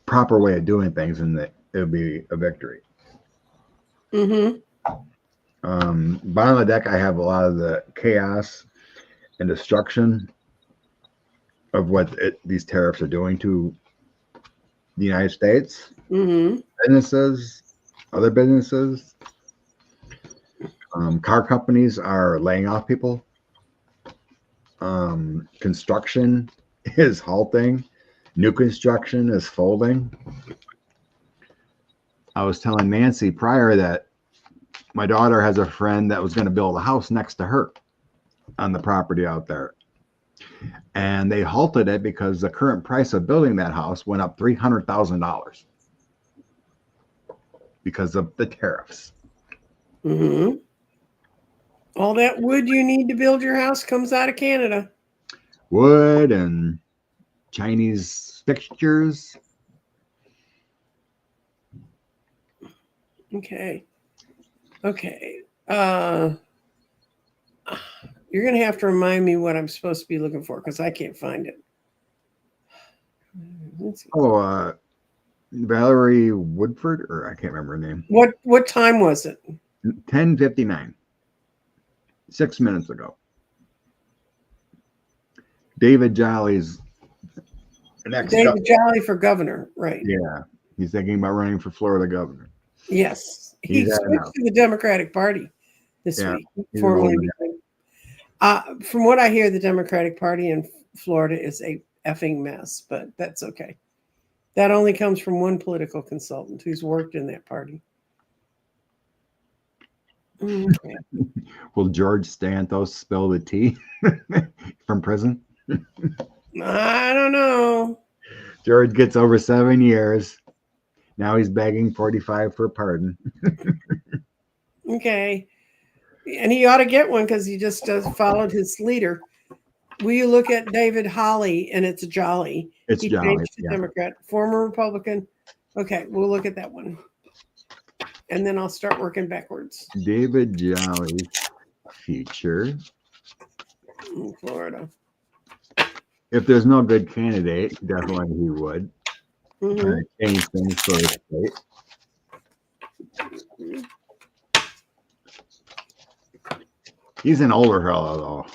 proper way of doing things, and that it'll be a victory. Bottom of the deck, I have a lot of the chaos and destruction of what these tariffs are doing to the United States. Businesses, other businesses, car companies are laying off people. Construction is halting. New construction is folding. I was telling Nancy prior that my daughter has a friend that was going to build a house next to her on the property out there. And they halted it because the current price of building that house went up $300,000 because of the tariffs. All that wood you need to build your house comes out of Canada. Wood and Chinese fixtures. Okay. You're going to have to remind me what I'm supposed to be looking for because I can't find it. Oh, Valerie Woodford, or I can't remember her name. What time was it? 10:59. 6 minutes ago. David Jolly's next. David Jolly for governor, right? Yeah, he's thinking about running for Florida governor. Yes, he switched to the Democratic Party this week. Formally, from what I hear, the Democratic Party in Florida is a effing mess, but that's okay. That only comes from one political consultant who's worked in that party. Okay. Will George Santos spill the tea from prison? I don't know. George gets over 7 years. Now he's begging 45 for a pardon. Okay. And he ought to get one because he just followed his leader. Will you look at David Holly? And it's Jolly. It's Jolly. Changed to Democrat, former Republican. Okay, we'll look at that one. And then I'll start working backwards. David Jolly's future in Florida. If there's no good candidate, definitely he would. Change things for the state. He's an older fellow, though.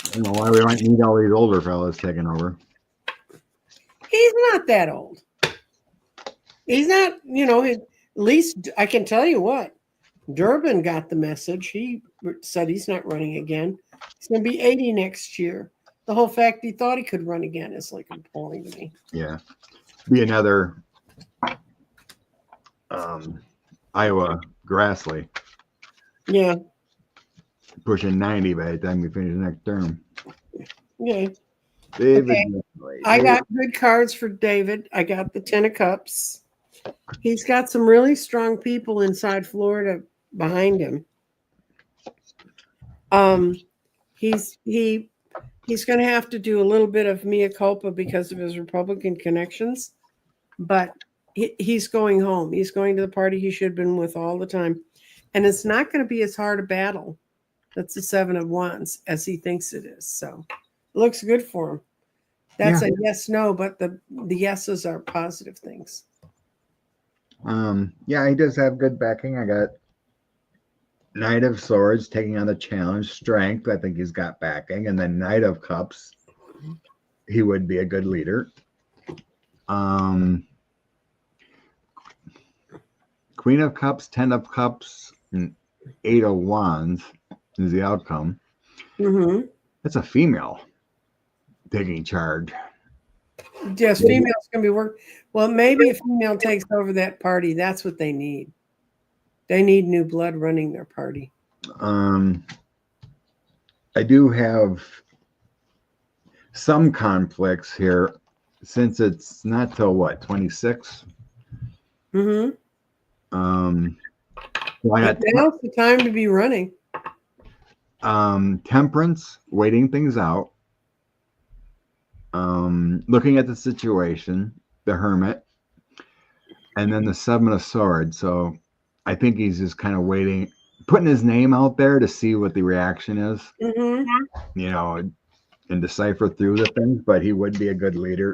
I don't know why we might need all these older fellows taking over. He's not that old. He's not, at least I can tell you what. Durbin got the message. He said he's not running again. He's going to be 80 next year. The whole fact he thought he could run again is like appalling to me. Yeah. Be another Iowa Grassley. Yeah. Pushing 90 by the time we finish the next term. Yeah. David. Okay. I got good cards for David. I got the 10 of Cups. He's got some really strong people inside Florida behind him. He's going to have to do a little bit of mea culpa because of his Republican connections, but he's going home. He's going to the party he should have been with all the time. And it's not going to be as hard a battle. That's the 7 of Wands as he thinks it is. So it looks good for him. That's a yes, no, but the yeses are positive things. Yeah, he does have good backing. I got Knight of Swords taking on the challenge. Strength, I think he's got backing. And then Knight of Cups, he would be a good leader. Queen of Cups, 10 of Cups, and 8 of Wands is the outcome. That's a female taking charge. Yes, females can be worked. Well, maybe a female takes over that party. That's what they need. They need new blood running their party. I do have some conflicts here since it's not till what, 26? So now's the time to be running. Temperance, waiting things out. Looking at the situation, the Hermit, and then the 7 of Swords. So I think he's just kind of waiting, putting his name out there to see what the reaction is, and decipher through the things, but he would be a good leader.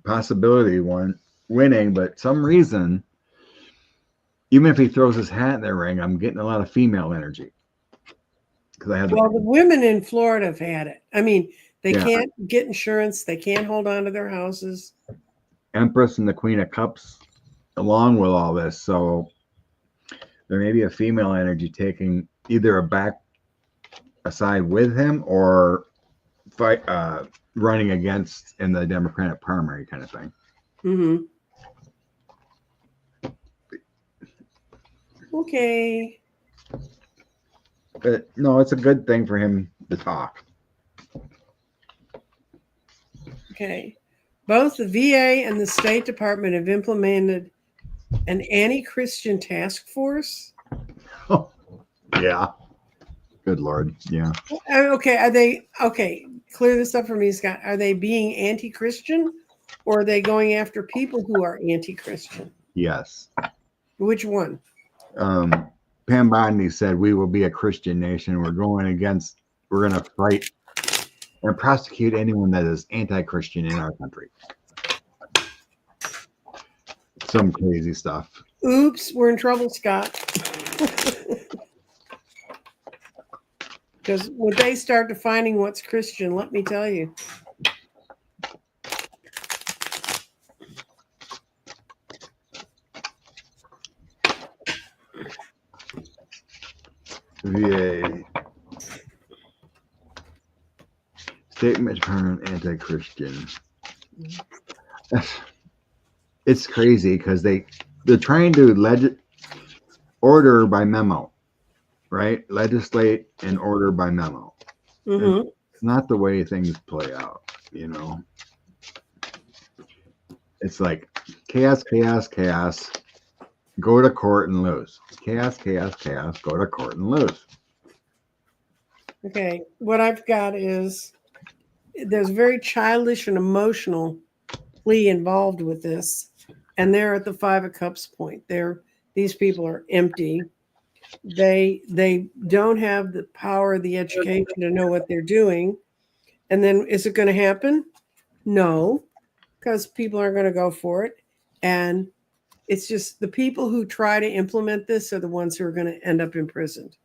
Possibility one winning, but some reason, even if he throws his hat in the ring, I'm getting a lot of female energy. The women in Florida have had it. I mean, they can't get insurance. They can't hold on to their houses. Empress and the Queen of Cups along with all this. So there may be a female energy taking either a side with him or running against in the Democratic primary kind of thing. Okay. But no, it's a good thing for him to talk. Okay. Both the VA and the State Department have implemented an anti-Christian task force. Oh, yeah. Good Lord. Yeah. Okay. Are they clear this up for me, Scott. Are they being anti-Christian or are they going after people who are anti-Christian? Yes. Which one? Pam Bondi said, we will be a Christian nation. We're going to fight and prosecute anyone that is anti-Christian in our country. Some crazy stuff. Oops, we're in trouble, Scott. Because when they start defining what's Christian, let me tell you. VA statement from anti-Christian. It's crazy because they're trying to order by memo, right? Legislate and order by memo. Mm-hmm. It's not the way things play out, It's like chaos, chaos, chaos. Go to court and lose. Chaos, chaos, chaos. Go to court and lose. Okay, what I've got is there's very childish and emotional plea involved with this, and they're at the 5 of Cups point. These people are empty. They don't have the power, the education to know what they're doing. And then is it going to happen? No, because people aren't going to go for it. And it's just the people who try to implement this are the ones who are going to end up imprisoned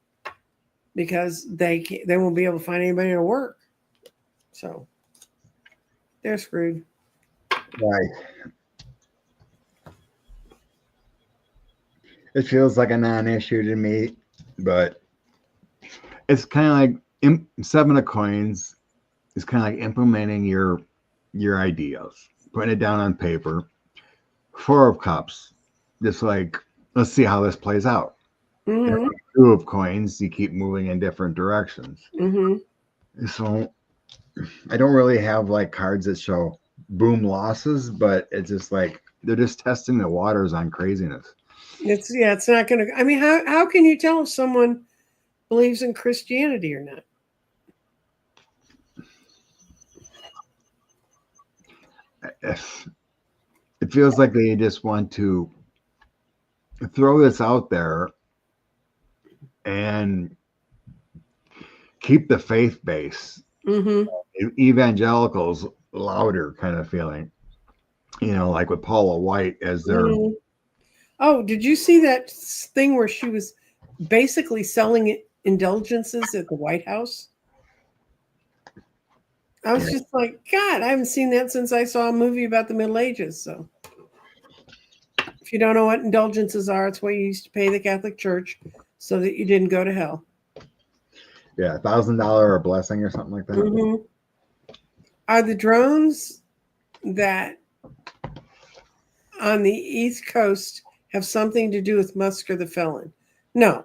because they won't be able to find anybody to work. So they're screwed. Right. It feels like a non-issue to me, but it's kind of like 7 of Coins is kind of like implementing your ideas, putting it down on paper. 4 of Cups, just like, let's see how this plays out. Mm-hmm. 2 of Coins, you keep moving in different directions. Mm-hmm. So I don't really have like cards that show boom losses, but it's just like they're just testing the waters on craziness. It's not going to. I mean, how can you tell if someone believes in Christianity or not? It feels like they just want to throw this out there and keep the faith base, evangelicals louder kind of feeling, like with Paula White as their. Mm-hmm. Oh, did you see that thing where she was basically selling indulgences at the White House? I was just like, God, I haven't seen that since I saw a movie about the Middle Ages. So if you don't know what indulgences are, it's what you used to pay the Catholic Church so that you didn't go to hell. Yeah, $1,000 blessing or something like that. Mm-hmm. Are the drones that on the East Coast have something to do with Musker the felon? No.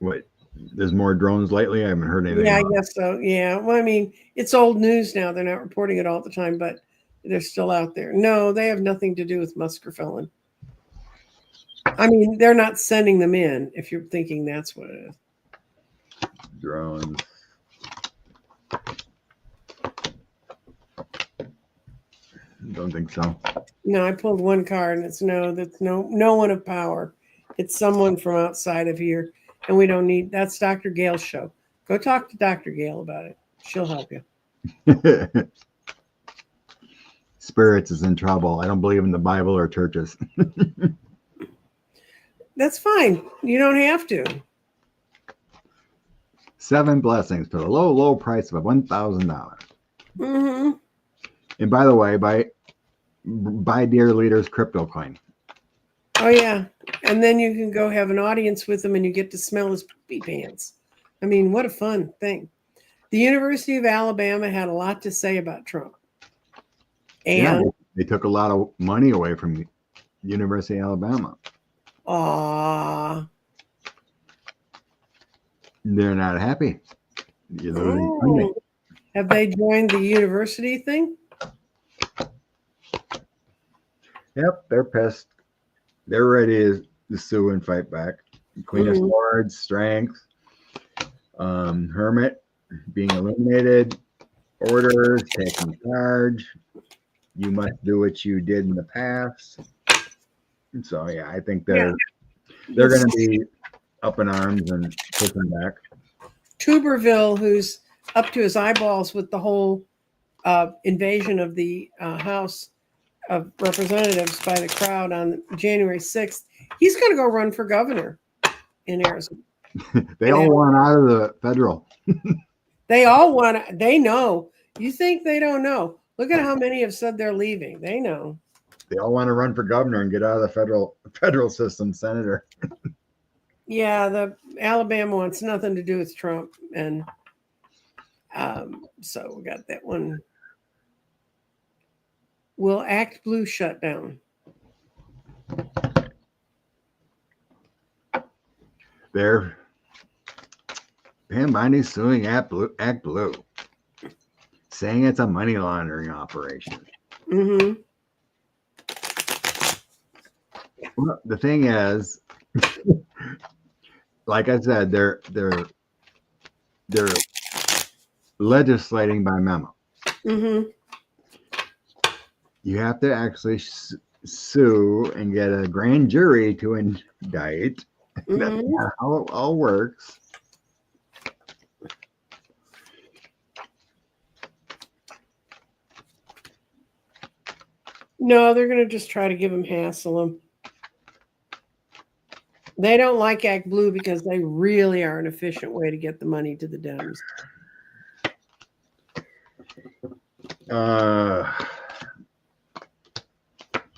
What? There's more drones lately? I haven't heard anything. Yeah, I guess so. Yeah. Well, I mean, it's old news now. They're not reporting it all the time, but they're still out there. No, they have nothing to do with Musker felon. I mean, they're not sending them in, if you're thinking that's what it is. Drones. Don't think so. No, I pulled one card and that's no one of power. It's someone from outside of here. And we don't need, that's Dr. Gale's show. Go talk to Dr. Gale about it. She'll help you. Spirits is in trouble. I don't believe in the Bible or churches. That's fine. You don't have to. 7 blessings for the low price of $1,000. Mm-hmm. And by the way, buy Dear Leader's crypto coin. Oh, yeah. And then you can go have an audience with him and you get to smell his pee pants. I mean, what a fun thing. The University of Alabama had a lot to say about Trump. And they took a lot of money away from the University of Alabama. They're not happy. Have they joined the university thing? Yep, they're pissed. They're ready to sue and fight back. Queen of Swords, Strength, Hermit, being eliminated, orders, taking charge. You must do what you did in the past. And so yeah, I think they're going to be up in arms and pushing back. Tuberville, who's up to his eyeballs with the whole invasion of the House of Representatives by the crowd on January 6th, he's going to go run for governor in Arizona. They all want out of the federal. They all want to, they know. You think they don't know? Look at how many have said they're leaving. They know. They all want to run for governor and get out of the federal system, senator. Yeah, the Alabama wants nothing to do with Trump, and so we got that one. Will ActBlue shut down? They're Pam Bondi's suing ActBlue, saying it's a money laundering operation. Mm-hmm. Well, the thing is, like I said, they're legislating by memo. Mm-hmm. You have to actually sue and get a grand jury to indict. Mm-hmm. That's not how it all works. No, they're going to just try to give him hassle. They don't like ActBlue because they really are an efficient way to get the money to the Dems.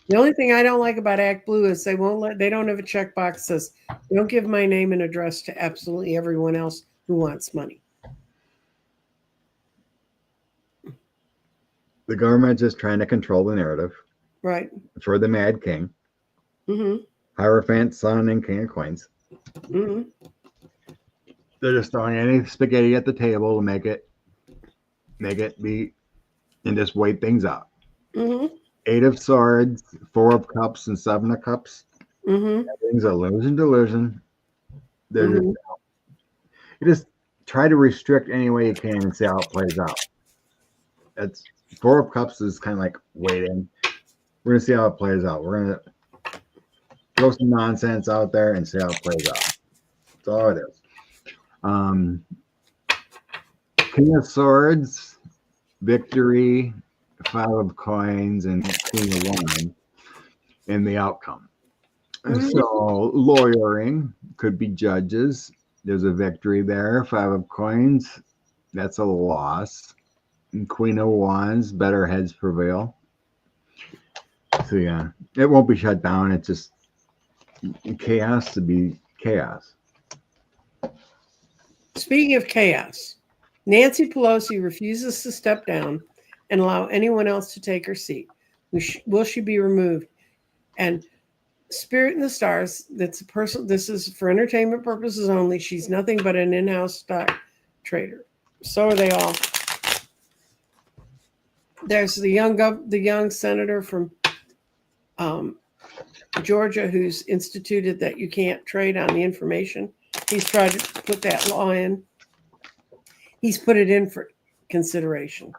The only thing I don't like about ActBlue is they don't have a checkbox that says, don't give my name and address to absolutely everyone else who wants money. The government's just trying to control the narrative. Right. For the Mad King. Mm-hmm. Hierophant, son, and king of coins. Mm-hmm. They're just throwing any spaghetti at the table to make it be, and just wait things out. Mm-hmm. 8 of swords, 4 of cups, and 7 of cups. Mm-hmm. Everything's illusion. They're Mm-hmm. you just try to restrict any way you can and see how it plays out. That's 4 of cups is kind of like waiting. We're gonna see how it plays out. We're gonna throw some nonsense out there and see how it plays out. That's all it is. King of Swords, victory, 5 of coins, and Queen of Wands in the outcome. Mm-hmm. So lawyering could be judges. There's a victory there. 5 of coins, that's a loss. And Queen of Wands, better heads prevail. So yeah, it won't be shut down. It's just chaos to be chaos. Speaking of chaos, Nancy Pelosi refuses to step down and allow anyone else to take her seat. Will she be removed? And Spirit in the Stars, that's a person. This is for entertainment purposes only. She's nothing but an in-house stock trader. So are they all. There's the young senator from Georgia who's instituted that you can't trade on the information. He's tried to put that law in. He's put it in for consideration.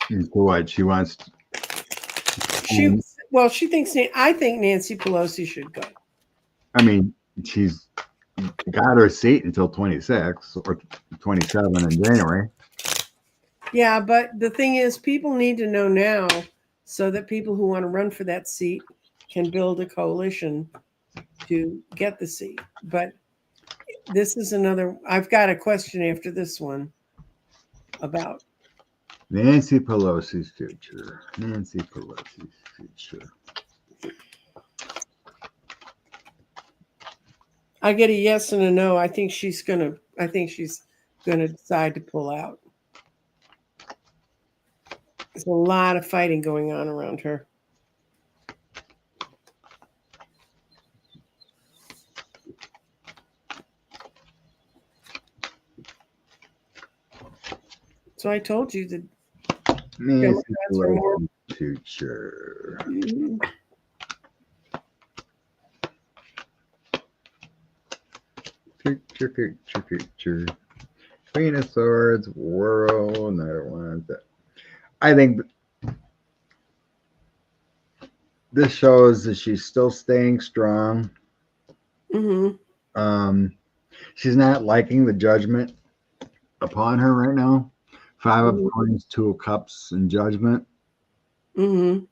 So what she wants? She thinks. I think Nancy Pelosi should go. I mean, she's got her seat until 26 or 27 in January. Yeah, but the thing is, people need to know now so that people who want to run for that seat can build a coalition to get the seat. But this is another. I've got a question after this one about Nancy Pelosi's future. Nancy Pelosi's future. I get a yes and a no. I think she's gonna decide to pull out. There's a lot of fighting going on around her. So I told you that Nancy Pelosi's future. Mm-hmm. Future. Queen of Swords, World, another one. I think this shows that she's still staying strong. Mm-hmm. she's not liking the judgment upon her right now. 5 of Mhm. coins, 2 of cups, and judgment. Mm-hmm.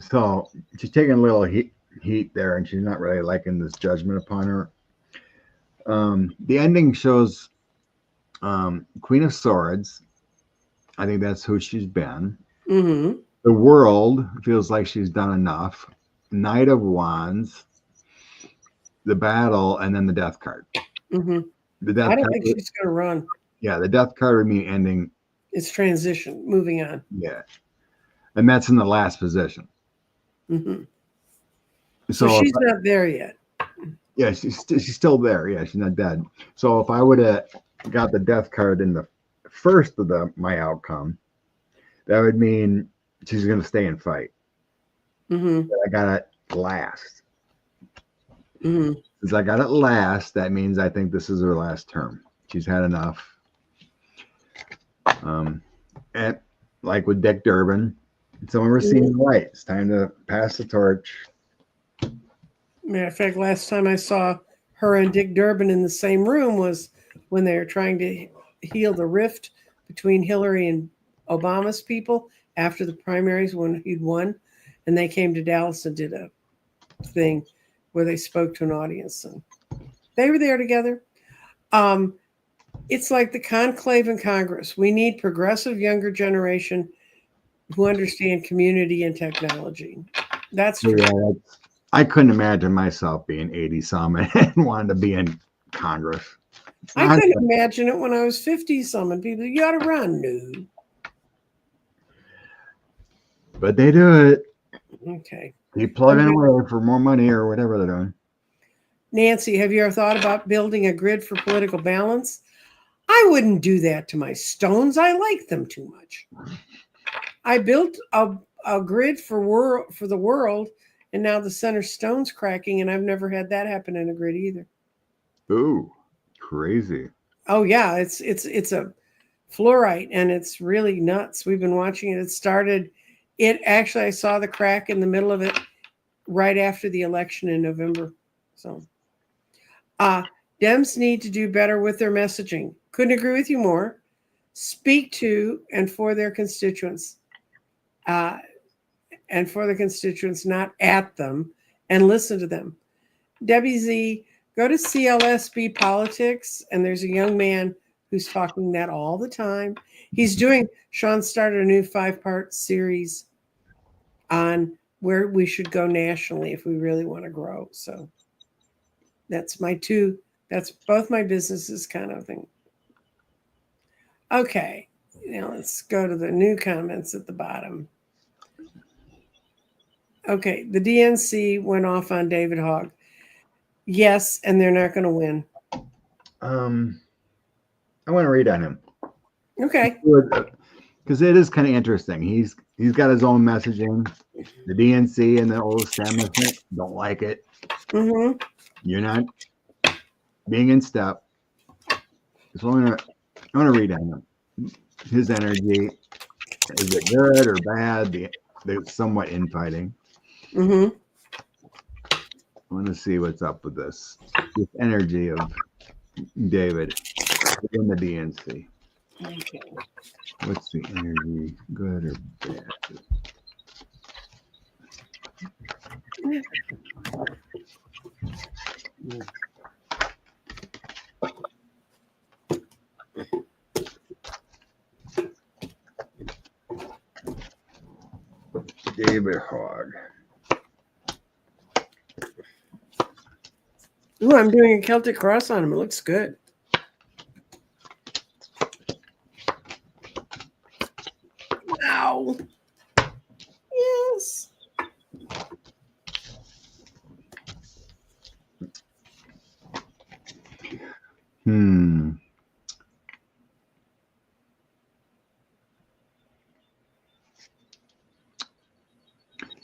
So she's taking a little heat there, and she's not really liking this judgment upon her. The ending shows Queen of Swords. I think that's who she's been. Mm-hmm. The World feels like she's done enough. Knight of Wands, the Battle, and then the Death card. Mm-hmm. The Death I don't card, think she's going to run. yeah, the Death card would mean ending. It's transition, moving on. Yeah, and that's in the last position. Mm-hmm. So So she's not there yet. yeah, she's still there. Yeah, she's not dead. So if I would have got the Death card in the first of my outcome, that would mean she's going to stay and fight. Mm-hmm. I got it last. Mm-hmm. Since I got it last, that means I think this is her last term. She's had enough. And like with Dick Durbin, someone we're seeing light. It's time to pass the torch. Matter of fact, last time I saw her and Dick Durbin in the same room was when they were trying to heal the rift between Hillary and Obama's people after the primaries when he'd won. And they came to Dallas and did a thing where they spoke to an audience. And they were there together. It's like the conclave in Congress. We need progressive younger generation who understand community and technology. That's true. Yeah, I couldn't imagine myself being 80 some and wanting to be in Congress. I couldn't imagine it when I was 50 some and people, you ought to run. No. But they do it. Okay. Keep plugging away for more money or whatever they're doing. Nancy, have you ever thought about building a grid for political balance? I wouldn't do that to my stones. I like them too much. I built a grid for the world, and now the center stone's cracking, and I've never had that happen in a grid either. Ooh, crazy. Oh yeah, it's a fluorite, and it's really nuts. We've been watching it. It actually, I saw the crack in the middle of it right after the election in November. So, Dems need to do better with their messaging. Couldn't agree with you more. Speak to and for their constituents, not at them, and listen to them. Debbie Z, go to CLSB Politics, and there's a young man who's talking that all the time. Sean started a new 5-part series on where we should go nationally if we really want to grow. So that's both my businesses kind of thing. Okay, now let's go to the new comments at the bottom. Okay, the DNC went off on David Hogg. Yes, and they're not going to win. I want to read on him. Okay. Because it is kind of interesting. He's got his own messaging. The DNC and the old establishment don't like it. Mm-hmm. You're not being in step. So I want to read on him. His energy. Is it good or bad? They're somewhat infighting. Mm-hmm. I want to see what's up with this energy of David in the DNC. Okay. What's the energy, good or bad? David Hogg. Ooh, I'm doing a Celtic cross on him. It looks good. Wow. Yes.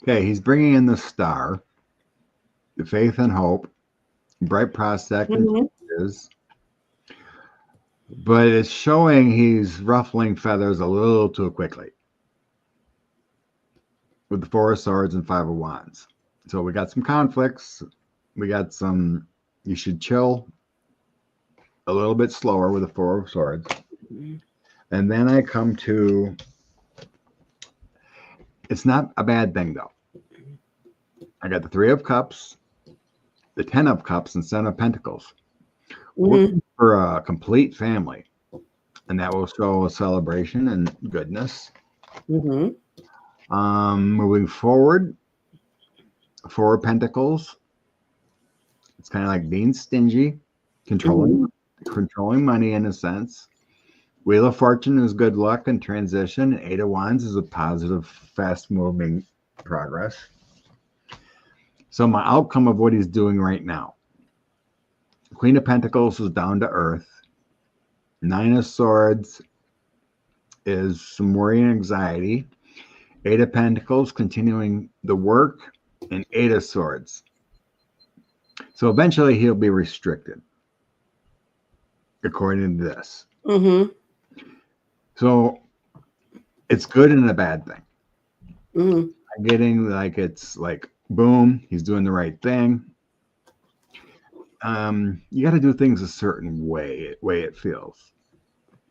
Okay, he's bringing in the star, the faith and hope, bright prospect, and changes. But it's showing he's ruffling feathers a little too quickly with the 4 of Swords and 5 of Wands. So we got some conflicts. We got some, you should chill. a little bit slower with the Four of Swords. Mhm. And then I come to, it's not a bad thing though. I got the Three of Cups, the Ten of Cups, and Seven of Pentacles. Working for a complete family. And that will show a celebration and goodness. Mhm. Moving forward, Four of Pentacles. It's kind of like being stingy, controlling money in a sense. Wheel of Fortune is good luck and transition. And Eight of Wands is a positive, fast-moving progress. So my outcome of what he's doing right now. Queen of Pentacles is down to earth. Nine of Swords is some worry and anxiety. Eight of Pentacles continuing the work, and Eight of Swords. So eventually he'll be restricted, according to this. Mhm. So it's good and a bad thing. Mhm. I'm getting like it's like boom, he's doing the right thing. You got to do things a certain way it feels.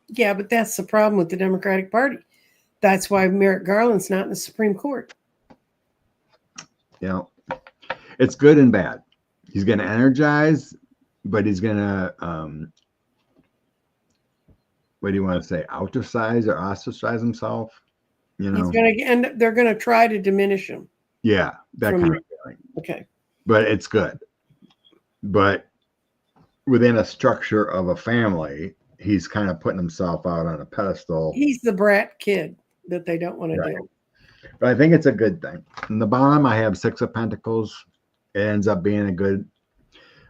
Yeah, but that's the problem with the Democratic Party. That's why Merrick Garland's not in the Supreme Court. You know, it's good and bad. He's going to energize, but he's going to what do you want to say? Ostracize or ostracize himself? You know, He's going to, and they're going to try to diminish him. yeah, that From- kind of feeling. Okay. But it's good. But within a structure of a family, he's kind of putting himself out on a pedestal. He's the brat kid that they don't want to Right. deal with. But I think it's a good thing. In the bottom, I have Six of Pentacles. It ends up being a good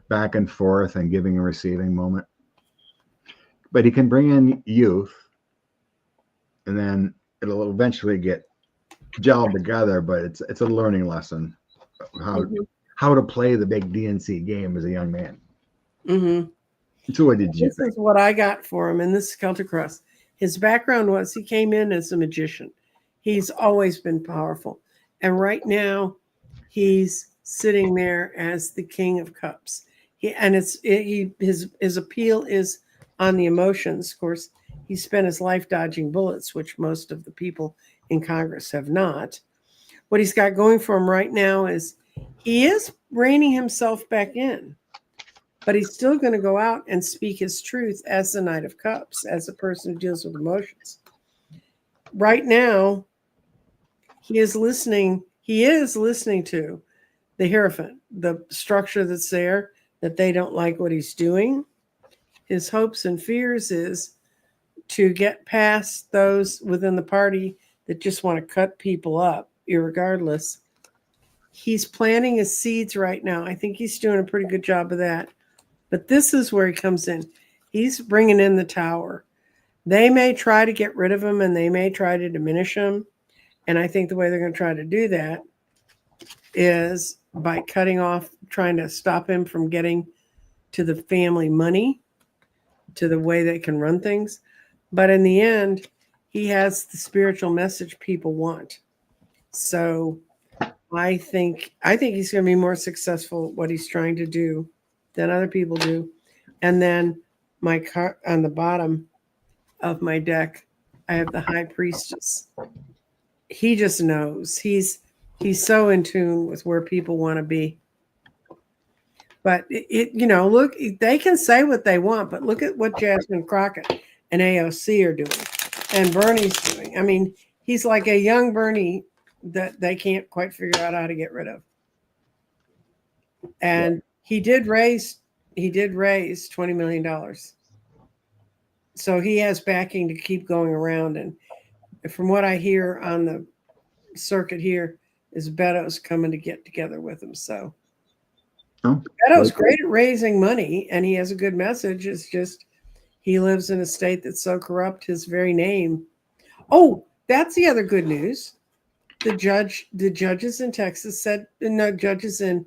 back and forth and giving and receiving moment. But he can bring in youth, and then it'll eventually get gelled together. But it's a learning lesson how to play the big DNC game as a young man. Mm-hmm. So what did you This is what I got for him in this Skelter Cross. His background was he came in as a magician. He's always been powerful. And right now he's sitting there as the King of Cups. His appeal is on the emotions. Of course, he spent his life dodging bullets, which most of the people in Congress have not. What he's got going for him right now is he is reining himself back in. But he's still going to go out and speak his truth as the Knight of Cups, as a person who deals with emotions. Right now, he is listening to the Hierophant, the structure that's there, that they don't like what he's doing. His hopes and fears is to get past those within the party that just want to cut people up, irregardless. He's planting his seeds right now. I think he's doing a pretty good job of that. But this is where he comes in. He's bringing in the tower. They may try to get rid of him and they may try to diminish him. And I think the way they're going to try to do that is by cutting off, trying to stop him from getting to the family money, to the way they can run things. But in the end, he has the spiritual message people want. So I think he's going to be more successful at what he's trying to do than other people do. And then my card on the bottom of my deck, I have the High Priestess. He just knows. He's so in tune with where people want to be. But look, they can say what they want, but look at what Jasmine Crockett and AOC are doing, and Bernie's doing. I mean, he's like a young Bernie that they can't quite figure out how to get rid of. And he did raise $20 million. So he has backing to keep going around. And from what I hear on the circuit here is Beto's coming to get together with him. So Beto's great at raising money and he has a good message. It's just he lives in a state that's so corrupt, his very name. Oh, that's the other good news. The judges in Texas said, no, judges in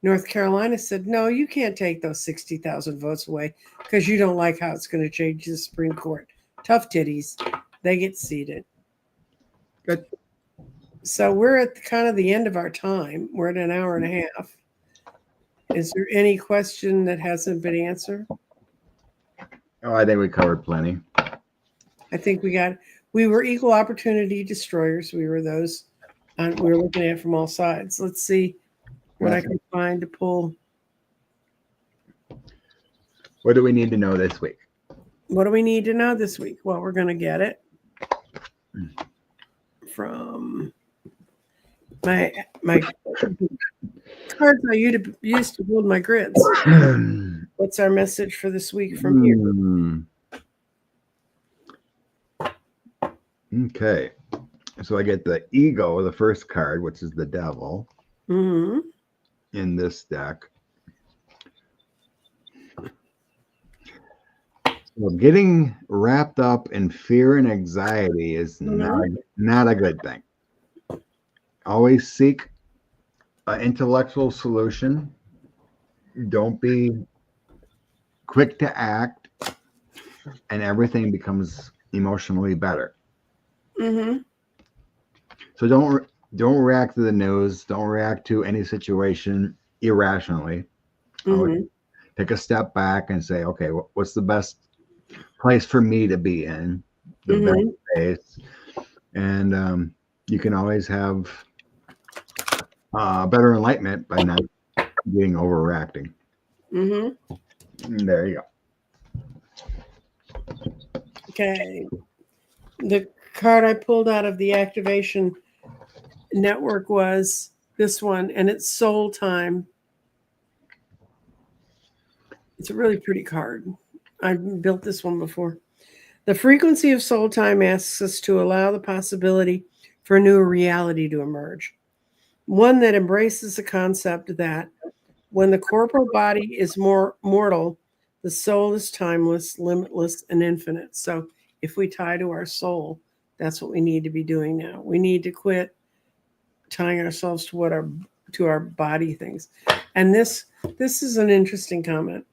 North Carolina said, no, you can't take those 60,000 votes away because you don't like how it's going to change the Supreme Court. Tough titties. They get seated. Good. So we're at kind of the end of our time. We're at an hour and a half. Is there any question that hasn't been answered? Oh, I think we covered plenty. I think we were equal opportunity destroyers. We were those, we were looking at it from all sides. Let's see what I can find to pull. What do we need to know this week? What do we need to know this week? Well, we're going to get it from my cards I used to build my grids. What's our message for this week from here? Okay. So I get the ego, the first card, which is the devil, in this deck. So getting wrapped up in fear and anxiety is not a good thing. Always seek an intellectual solution. Don't be quick to act, and everything becomes emotionally better. So don't react to the news. Don't react to any situation irrationally. Take a step back and say, okay, what's the best place for me to be in? The best place. And you can always have better enlightenment by not being overreacting. There you go. Okay. The card I pulled out of the activation network was this one, and it's Soul Time. It's a really pretty card. I built this one before. The frequency of soul time asks us to allow the possibility for a new reality to emerge. One that embraces the concept that when the corporal body is more mortal, the soul is timeless, limitless, and infinite. So if we tie to our soul, that's what we need to be doing now. We need to quit tying ourselves to our body things. And this is an interesting comment.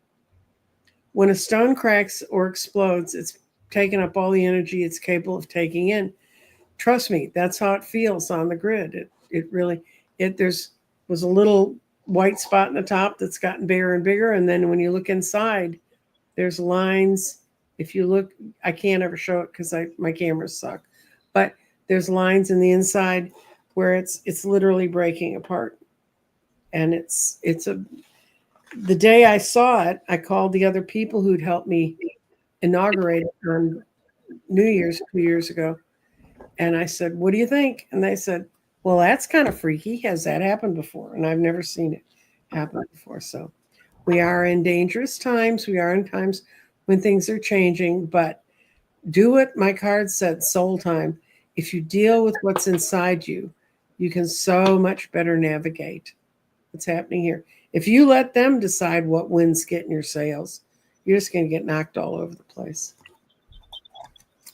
When a stone cracks or explodes, it's taken up all the energy it's capable of taking in. Trust me, that's how it feels on the grid. There's was a little white spot in the top that's gotten bigger and bigger, and then when you look inside, there's lines. If you look, I can't ever show it because my cameras suck, but there's lines in the inside where it's literally breaking apart, and the day I saw it, I called the other people who'd helped me inaugurate it on New Year's 2 years ago. And I said, what do you think? And they said, well, that's kind of freaky. Has that happened before? And I've never seen it happen before. So we are in dangerous times. We are in times when things are changing, but do what my card said, soul time. If you deal with what's inside you, you can so much better navigate what's happening here. If you let them decide what winds get in your sails, you're just going to get knocked all over the place.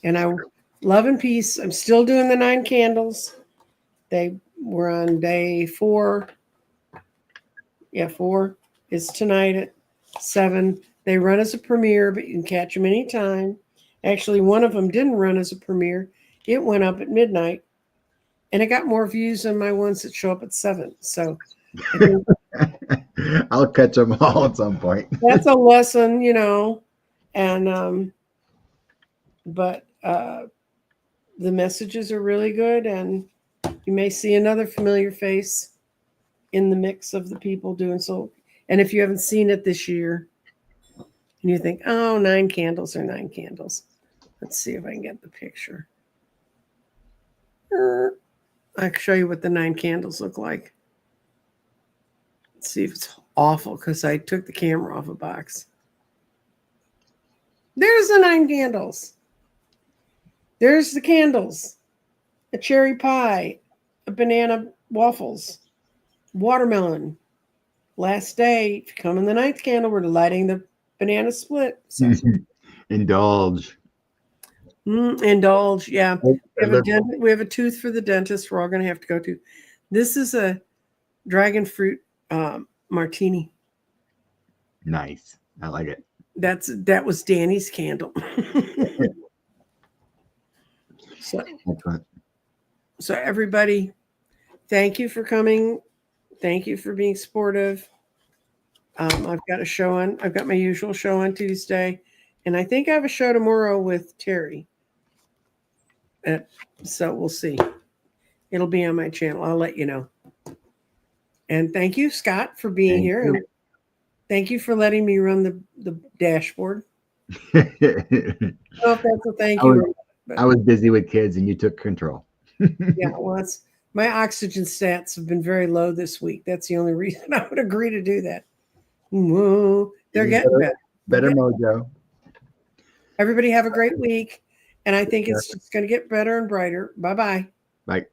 And I love and peace. I'm still doing the 9 candles. They were on day 4. Yeah, 4 is tonight at 7. They run as a premiere, but you can catch them anytime. Actually, one of them didn't run as a premiere. It went up at midnight, and it got more views than my ones that show up at 7. So I'll catch them all at some point. That's a lesson, and but the messages are really good, and you may see another familiar face in the mix of the people doing so. And if you haven't seen it this year and you think, oh, 9 candles are 9 candles, let's see if I can get the picture. I can show you what the 9 candles look like. Let's see if it's awful because I took the camera off a box. There's the 9 candles. There's the candles. A cherry pie, a banana waffles, watermelon. Last day, if you come in the 9th candle, we're lighting the banana split. So. Indulge. Indulge, yeah. We have a tooth for the dentist we're all going to have to go to. This is a dragon fruit martini. Nice. I like it. That was Danny's candle. So everybody, thank you for coming. Thank you for being supportive. I've got my usual show on Tuesday, And I think I have a show tomorrow with Terry. So we'll see. It'll be on my channel. I'll let you know. And thank you, Scott, for being here. And thank you for letting me run the dashboard. I don't know if that's a thank you. I was busy with kids and you took control. Yeah, well, my oxygen stats have been very low this week. That's the only reason I would agree to do that. Whoa, they're getting better. Better mojo. Everybody have a great week. And I think it's just going to get better and brighter. Bye-bye. Bye.